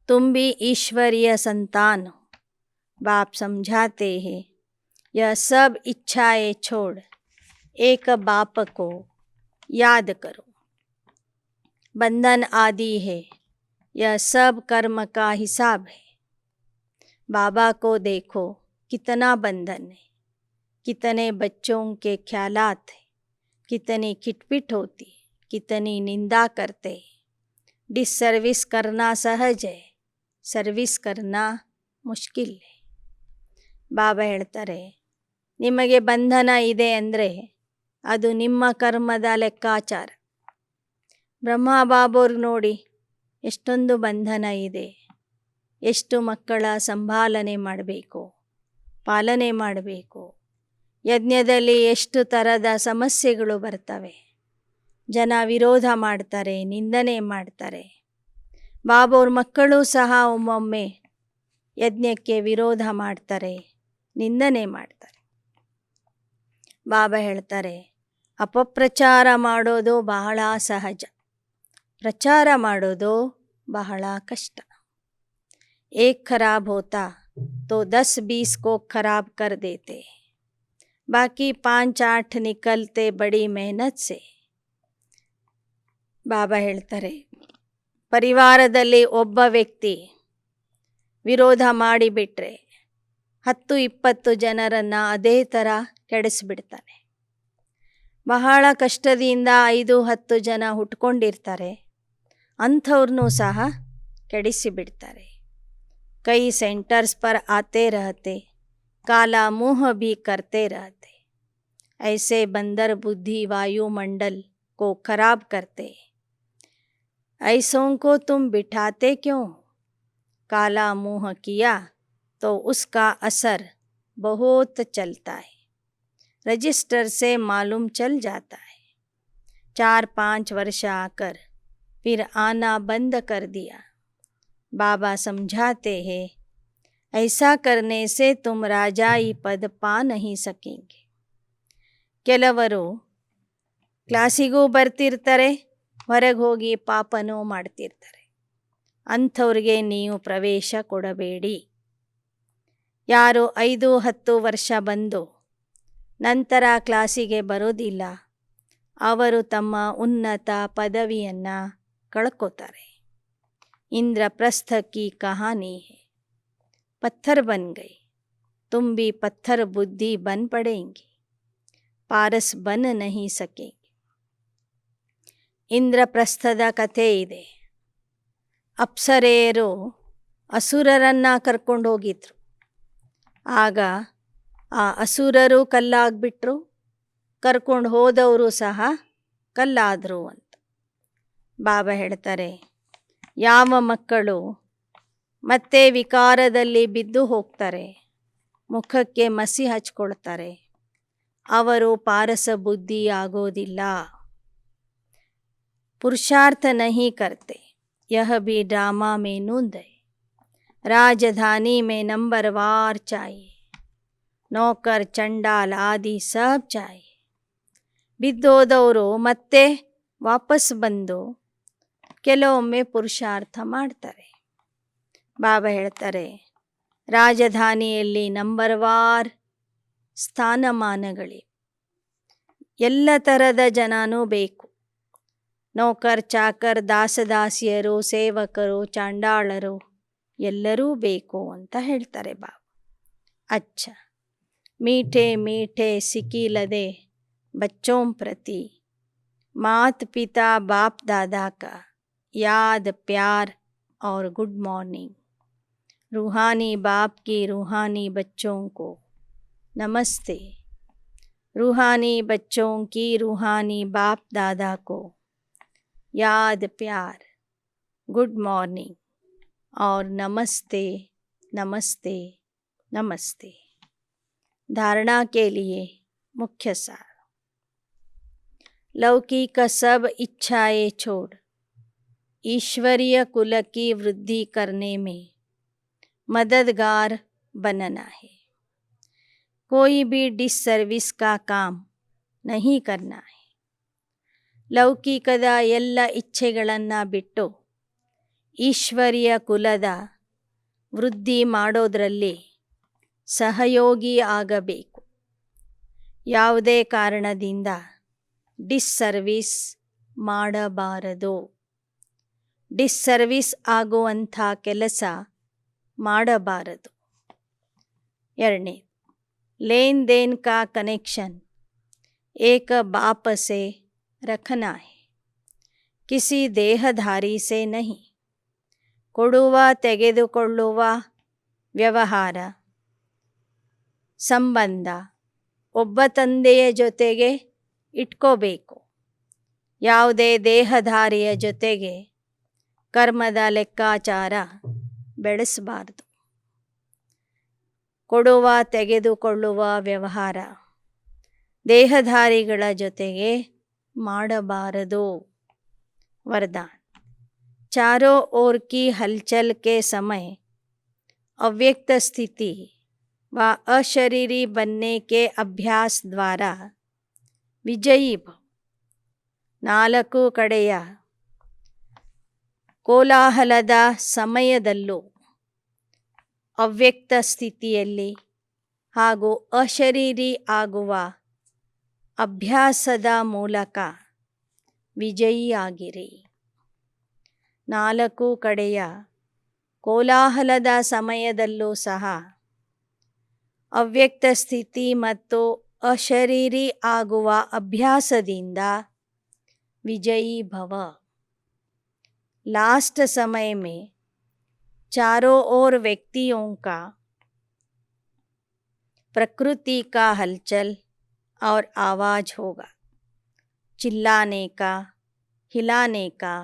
तुम भी ईश्वरीय संतान हो. बाप समझाते हैं, यह सब इच्छाएं छोड़ एक बाप को याद करो. बंधन आदि है, यह सब कर्म का हिसाब है. बाबा को देखो कितना बंधन है, कितने बच्चों के ख्यालात है, कितनी खिटपिट होती, कितनी निंदा करते. डिसर्विस करना सहज है, ಸರ್ವಿಸ್ ಕರ್ನಾ ಮುಷ್ಕಿಲ್. ಬಾಬಾ ಹೇಳ್ತಾರೆ, ನಿಮಗೆ ಬಂಧನ ಇದೆ ಅಂದರೆ ಅದು ನಿಮ್ಮ ಕರ್ಮದ ಲೆಕ್ಕಾಚಾರ. ಬ್ರಹ್ಮ ಬಾಬೋರ್ಗೆ ನೋಡಿ ಎಷ್ಟೊಂದು ಬಂಧನ ಇದೆ, ಎಷ್ಟು ಮಕ್ಕಳ ಸಂಭಾಲನೆ ಮಾಡಬೇಕು, ಪಾಲನೆ ಮಾಡಬೇಕು. ಯಜ್ಞದಲ್ಲಿ ಎಷ್ಟು ಥರದ ಸಮಸ್ಯೆಗಳು ಬರ್ತವೆ. ಜನ ವಿರೋಧ ಮಾಡ್ತಾರೆ, ನಿಂದನೆ ಮಾಡ್ತಾರೆ. ಬಾಬೋರ ಮಕ್ಕಳು ಸಹ ಒಮ್ಮೊಮ್ಮೆ ಯಜ್ಞಕ್ಕೆ ವಿರೋಧ ಮಾಡ್ತಾರೆ, ನಿಂದನೆ ಮಾಡ್ತಾರೆ. ಬಾಬಾ ಹೇಳ್ತಾರೆ, ಅಪಪ್ರಚಾರ ಮಾಡೋದು ಬಹಳ ಸಹಜ, ಪ್ರಚಾರ ಮಾಡೋದು ಬಹಳ ಕಷ್ಟ. ಏಕ್ ಖರಾಬ್ ಹೋತಾ तो 10-20 को खराब कर देते, बाकी 5-8 निकलते बड़ी मेहनत से. ಬಾಬಾ ಹೇಳ್ತಾರೆ, ಪರಿವಾರದಲ್ಲಿ ಒಬ್ಬ ವ್ಯಕ್ತಿ ವಿರೋಧ ಮಾಡಿಬಿಟ್ರೆ 10-20 ಜನರನ್ನು ಅದೇ ಥರ ಕೆಡಿಸಿಬಿಡ್ತಾನೆ. ಬಹಳ ಕಷ್ಟದಿಂದ 5-10 ಜನ ಹುಟ್ಕೊಂಡಿರ್ತಾರೆ, ಅಂಥವ್ರನ್ನೂ ಸಹ ಕೆಡಿಸಿಬಿಡ್ತಾರೆ. कई सेंटर्स पर आते रहते, काला मुँह भी करते रहते. ऐसे बंदर बुद्धि वायुमंडल को खराब करते. ऐसों को तुम बिठाते क्यों? काला मुँह किया तो उसका असर बहुत चलता है, रजिस्टर से मालूम चल जाता है. 4-5 वर्ष आकर फिर आना बंद कर दिया. बाबा समझाते हैं, ऐसा करने से तुम राजाई पद पा नहीं सकेंगे. ಕೆಲವರು ಕ್ಲಾಸಿಗೂ ಬರ್ತಿರ್ತಾರೆ, ಹೊರಗೆ ಹೋಗಿ ಪಾಪನೂ ಮಾಡ್ತಿರ್ತಾರೆ. ಅಂಥವ್ರಿಗೆ ನೀವು ಪ್ರವೇಶ ಕೊಡಬೇಡಿ. ಯಾರು 5-10 ವರ್ಷ ಬಂದು ನಂತರ ಕ್ಲಾಸಿಗೆ ಬರೋದಿಲ್ಲ, ಅವರು ತಮ್ಮ ಉನ್ನತ ಪದವಿಯನ್ನು ಕಳ್ಕೋತಾರೆ. इंद्रप्रस्थ की कहानी है, पत्थर बन गए, तुम भी पत्थर बुद्धि बन पड़ेंगी, पारस बन नहीं सकेंगे. ಇಂದ್ರಪ್ರಸ್ಥದ ಕಥೆ ಇದೆ. ಅಪ್ಸರೆಯರು ಅಸುರರನ್ನು ಕರ್ಕೊಂಡು ಹೋಗಿದ್ರು. ಆಗ ಆ ಅಸುರರು ಕಲ್ಲಾಗ್ಬಿಟ್ರು, ಕರ್ಕೊಂಡು ಹೋದವರು ಸಹ ಕಲ್ಲಾದರು ಅಂತ ಬಾಬಾ ಹೇಳ್ತಾರೆ. ಯಾವ ಮಕ್ಕಳು ಮತ್ತೆ ವಿಕಾರದಲ್ಲಿ ಬಿದ್ದು ಹೋಗ್ತಾರೆ, ಮುಖಕ್ಕೆ ಮಸಿ ಹಚ್ಕೊಳ್ತಾರೆ. ಅವರು ಪಾರಸ ಬುದ್ಧಿ ಆಗೋದಿಲ್ಲ. पुरुषार्थ नहीं करते, यह भी ड्रामा में नूंद है. राजधानी में नंबरवार चाहिए, नौकर चंडाल आदि सब चाहिए. ಬಿದ್ದೋದವರು ಮತ್ತೆ ವಾಪಸ್ ಬಂದು ಕೆಲವೊಮ್ಮೆ ಪುರುಷಾರ್ಥ ಮಾಡ್ತಾರೆ. ಬಾಬಾ ಹೇಳ್ತಾರೆ, ರಾಜಧಾನಿಯಲ್ಲಿ ನಂಬರ್ವಾರ್ ಸ್ಥಾನಮಾನಗಳಿವೆ. ಎಲ್ಲ ಥರದ ಜನನೂ ಬೇಕು. ನೌಕರ್ ಚಾಕರ್, ದಾಸದಾಸಿಯರು, ಸೇವಕರು, ಚಾಂಡಾಳರು ಎಲ್ಲರೂ ಬೇಕು ಅಂತ ಹೇಳ್ತಾರೆ ಬಾಬಾ. ಅಚ್ಚ ಮೀಠೆ ಮೀಠೆ ಸಿಕ್ಕಿಲದೆ बच्चों प्रति मात पिता बाप दादा का याद प्यार और गुड मॉर्निंग. रूहानी बाप की रूहानी बच्चों को नमस्ते. रूहानी बच्चों की रूहानी बाप दादा को याद प्यार, गुड मॉर्निंग और नमस्ते नमस्ते नमस्ते. धारणा के लिए मुख्य सार. लौकिक सब इच्छाएं छोड़ ईश्वरीय कुल की वृद्धि करने में मददगार बनना है. कोई भी डिसर्विस का काम नहीं करना है. ಲೌಕಿಕದ ಎಲ್ಲ ಇಚ್ಛೆಗಳನ್ನು ಬಿಟ್ಟು ಈಶ್ವರೀಯ ಕುಲದ ವೃದ್ಧಿ ಮಾಡೋದರಲ್ಲಿ ಸಹಯೋಗಿ ಆಗಬೇಕು. ಯಾವುದೇ ಕಾರಣದಿಂದ ಡಿಸ್ಸರ್ವಿಸ್ ಮಾಡಬಾರದು. ಡಿಸ್ಸರ್ವಿಸ್ ಆಗುವಂಥ ಕೆಲಸ ಮಾಡಬಾರದು. ಎರಡನೇ, लेन देन का कनेक्शन एक बाप से रखना है, किसी ದೇಹಧಾರಿ से नहीं. ಕೊಡುವ ತೆಗೆದುಕೊಳ್ಳುವ ವ್ಯವಹಾರ ಸಂಬಂಧ ಒಬ್ಬ ತಂದೆಯ ಜೊತೆಗೆ ಇಟ್ಕೋಬೇಕು. ಯಾವುದೇ ದೇಹಧಾರಿಯ ಜೊತೆಗೆ ಕರ್ಮದ ಲೆಕ್ಕಾಚಾರ ಬೆಳೆಸಬಾರದು. ಕೊಡುವ ತೆಗೆದುಕೊಳ್ಳುವ ವ್ಯವಹಾರ ದೇಹಧಾರಿಗಳ ಜೊತೆಗೆ ಮಾಡಬಾರದು. वरदान. चारों ओर की हलचल के समय अव्यक्त स्थिति व अशरीरी बनने के अभ्यास द्वारा विजयी भव. ನಾಲ್ಕು ಕಡೆಯ ಕೋಲಾಹಲದ ಸಮಯದಲ್ಲೂ ಅವ್ಯಕ್ತ ಸ್ಥಿತಿಯಲ್ಲಿ ಹಾಗೂ ಅಶರೀರಿ ಆಗುವ ಅಭ್ಯಾಸದ ಮೂಲಕ ವಿಜಯಿಯಾಗಿರಿ. ನಾಲ್ಕು ಕಡೆಯ ಕೋಲಾಹಲದ ಸಮಯದಲ್ಲೂ ಸಹ ಅವ್ಯಕ್ತ ಸ್ಥಿತಿ ಮತ್ತು ಅಶರೀರಿ ಆಗುವ ಅಭ್ಯಾಸದಿಂದ विजयी भव. लास्ट समय में चारों ओर व्यक्तियों का प्रकृति का हलचल और आवाज़ होगा. चिल्लाने का, हिलाने का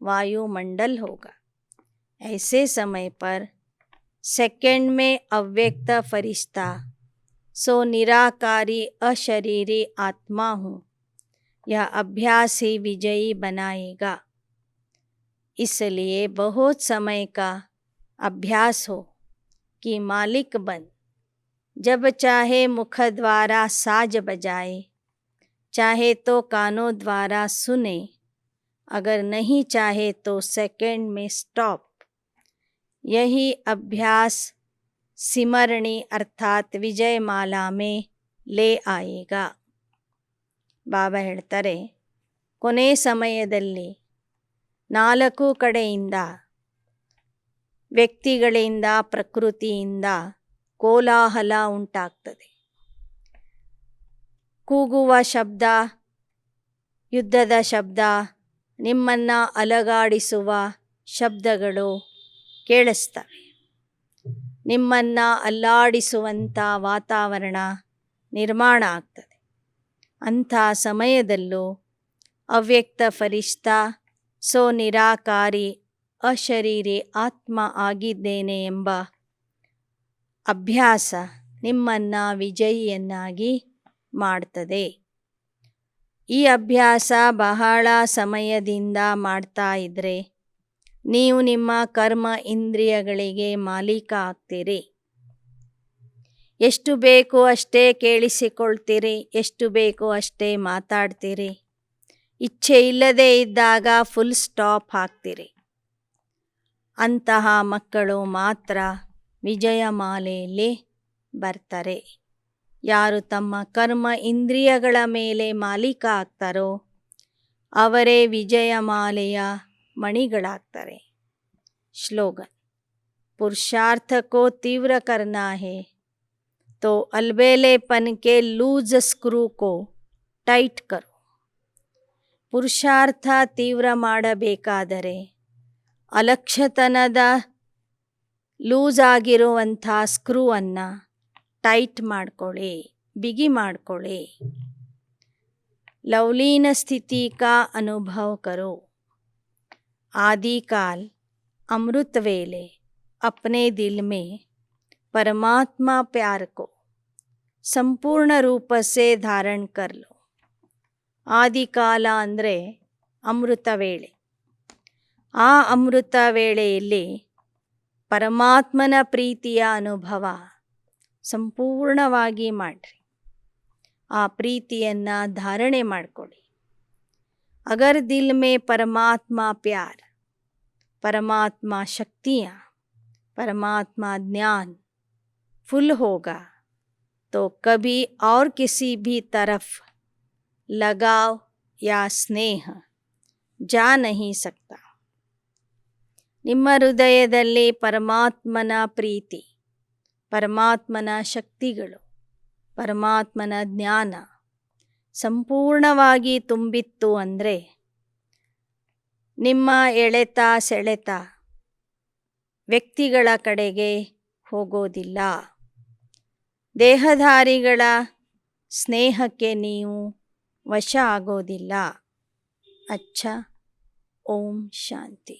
वायुमंडल होगा. ऐसे समय पर सेकंड में अव्यक्त फरिश्ता सो निराकारी अशरीरी आत्मा हूँ, यह अभ्यास ही विजयी बनाएगा. इसलिए बहुत समय का अभ्यास हो कि मालिक बन, जब चाहे मुख द्वारा साज बजाए, चाहे तो कानों द्वारा सुने, अगर नहीं चाहे तो सेकंड में स्टॉप. यही अभ्यास सिमरणी अर्थात विजयमाला में ले आएगा. ಬಾಬಾ ಹೇಳ್ತಾರೆ, ಕೊನೆ ಸಮಯದಲ್ಲಿ ನಾಲ್ಕು ಕಡೆಯಿಂದ ವ್ಯಕ್ತಿಗಳಿಂದ ಪ್ರಕೃತಿಯಿಂದ ಕೋಲಾಹಲ ಉಂಟಾಗ್ತದೆ. ಕೂಗುವ ಶಬ್ದ, ಯುದ್ಧದ ಶಬ್ದ, ನಿಮ್ಮನ್ನು ಅಲಗಾಡಿಸುವ ಶಬ್ದಗಳು ಕೇಳಿಸ್ತವೆ. ನಿಮ್ಮನ್ನು ಅಲ್ಲಾಡಿಸುವಂಥ ವಾತಾವರಣ ನಿರ್ಮಾಣ ಆಗ್ತದೆ. ಅಂಥ ಸಮಯದಲ್ಲೂ ಅವ್ಯಕ್ತ ಫರಿಶ್ತಾ ಸೋ ನಿರಾಕಾರಿ ಅಶರೀರಿ ಆತ್ಮ ಆಗಿದ್ದೇನೆ ಎಂಬ ಅಭ್ಯಾಸ ನಿಮ್ಮನ್ನು ವಿಜಯಿಯನ್ನಾಗಿ ಮಾಡ್ತದೆ. ಈ ಅಭ್ಯಾಸ ಬಹಳ ಸಮಯದಿಂದ ಮಾಡ್ತಾ ಇದ್ದರೆ ನೀವು ನಿಮ್ಮ ಕರ್ಮ ಇಂದ್ರಿಯಗಳಿಗೆ ಮಾಲೀಕ ಆಗ್ತೀರಿ. ಎಷ್ಟು ಬೇಕೋ ಅಷ್ಟೇ ಕೇಳಿಸಿಕೊಳ್ತೀರಿ, ಎಷ್ಟು ಬೇಕೋ ಅಷ್ಟೇ ಮಾತಾಡ್ತೀರಿ. ಇಚ್ಛೆ ಇಲ್ಲದೇ ಇದ್ದಾಗ ಫುಲ್ ಸ್ಟಾಪ್ ಹಾಕ್ತೀರಿ. ಅಂತಹ ಮಕ್ಕಳು ಮಾತ್ರ ವಿಜಯಮಾಲೆಯಲ್ಲಿ ಬರ್ತಾರೆ. ಯಾರು ತಮ್ಮ ಕರ್ಮ ಇಂದ್ರಿಯಗಳ ಮೇಲೆ ಮಾಲೀಕ ಆಗ್ತಾರೋ ಅವರೇ ವಿಜಯಮಾಲೆಯ ಮಣಿಗಳಾಗ್ತಾರೆ. श्लोगन: पुरुषार्थ को तीव्र करना है तो अलबेलेपन के लूज स्क्रू को ಟೈಟ್ ಕರೋ. ಪುರುಷಾರ್ಥ ತೀವ್ರ ಮಾಡಬೇಕಾದರೆ ಅಲಕ್ಷ್ಯತನದ ಲೂಸ್ ಆಗಿರುವಂಥ ಸ್ಕ್ರೂವನ್ನು ಟೈಟ್ ಮಾಡ್ಕೊಳ್ಳಿ, ಬಿಗಿ ಮಾಡ್ಕೊಳ್ಳಿ. ಲವಲೀನ ಸ್ಥಿತಿ ಕಾ ಅನುಭವ ಕರೋ. आदिकाल अमृत वेले अपने दिल में परमात्मा प्यार को ಸಂಪೂರ್ಣ ರೂಪ ಸೆ ಧಾರಣ कर लो. ಆದಿಕಾಲ ಅಂದರೆ ಅಮೃತ ವೇಳೆ. ಆ ಅಮೃತ ವೇಳೆಯಲ್ಲಿ ಪರಮಾತ್ಮನ ಪ್ರೀತಿಯ ಅನುಭವ ಸಂಪೂರ್ಣವಾಗಿ ಮಾಡಿರಿ. ಆ ಪ್ರೀತಿಯನ್ನು ಧಾರಣೆ ಮಾಡಿಕೊಳ್ಳಿ. ಅಗರ್ ದಿಲ್ ಮೇ ಪರಮಾತ್ಮ ಪ್ಯಾರ್, परमात्मा शक्तियाँ, परमात्मा ज्ञान फुल होगा तो कभी और किसी भी तरफ लगाव या स्नेह जा नहीं सकता. ನಿಮ್ಮ ಹೃದಯದಲ್ಲಿ ಪರಮಾತ್ಮನ ಪ್ರೀತಿ, ಪರಮಾತ್ಮನ ಶಕ್ತಿಗಳು, ಪರಮಾತ್ಮನ ಜ್ಞಾನ ಸಂಪೂರ್ಣವಾಗಿ ತುಂಬಿತ್ತು ಅಂದರೆ ನಿಮ್ಮ ಎಳೆತ ಸೆಳೆತ ವ್ಯಕ್ತಿಗಳ ಕಡೆಗೆ ಹೋಗೋದಿಲ್ಲ. ದೇಹಧಾರಿಗಳ ಸ್ನೇಹಕ್ಕೆ ನೀವು ವಶ ಆಗೋದಿಲ್ಲ. ಅಚ್ಚ. ಓಂ ಶಾಂತಿ.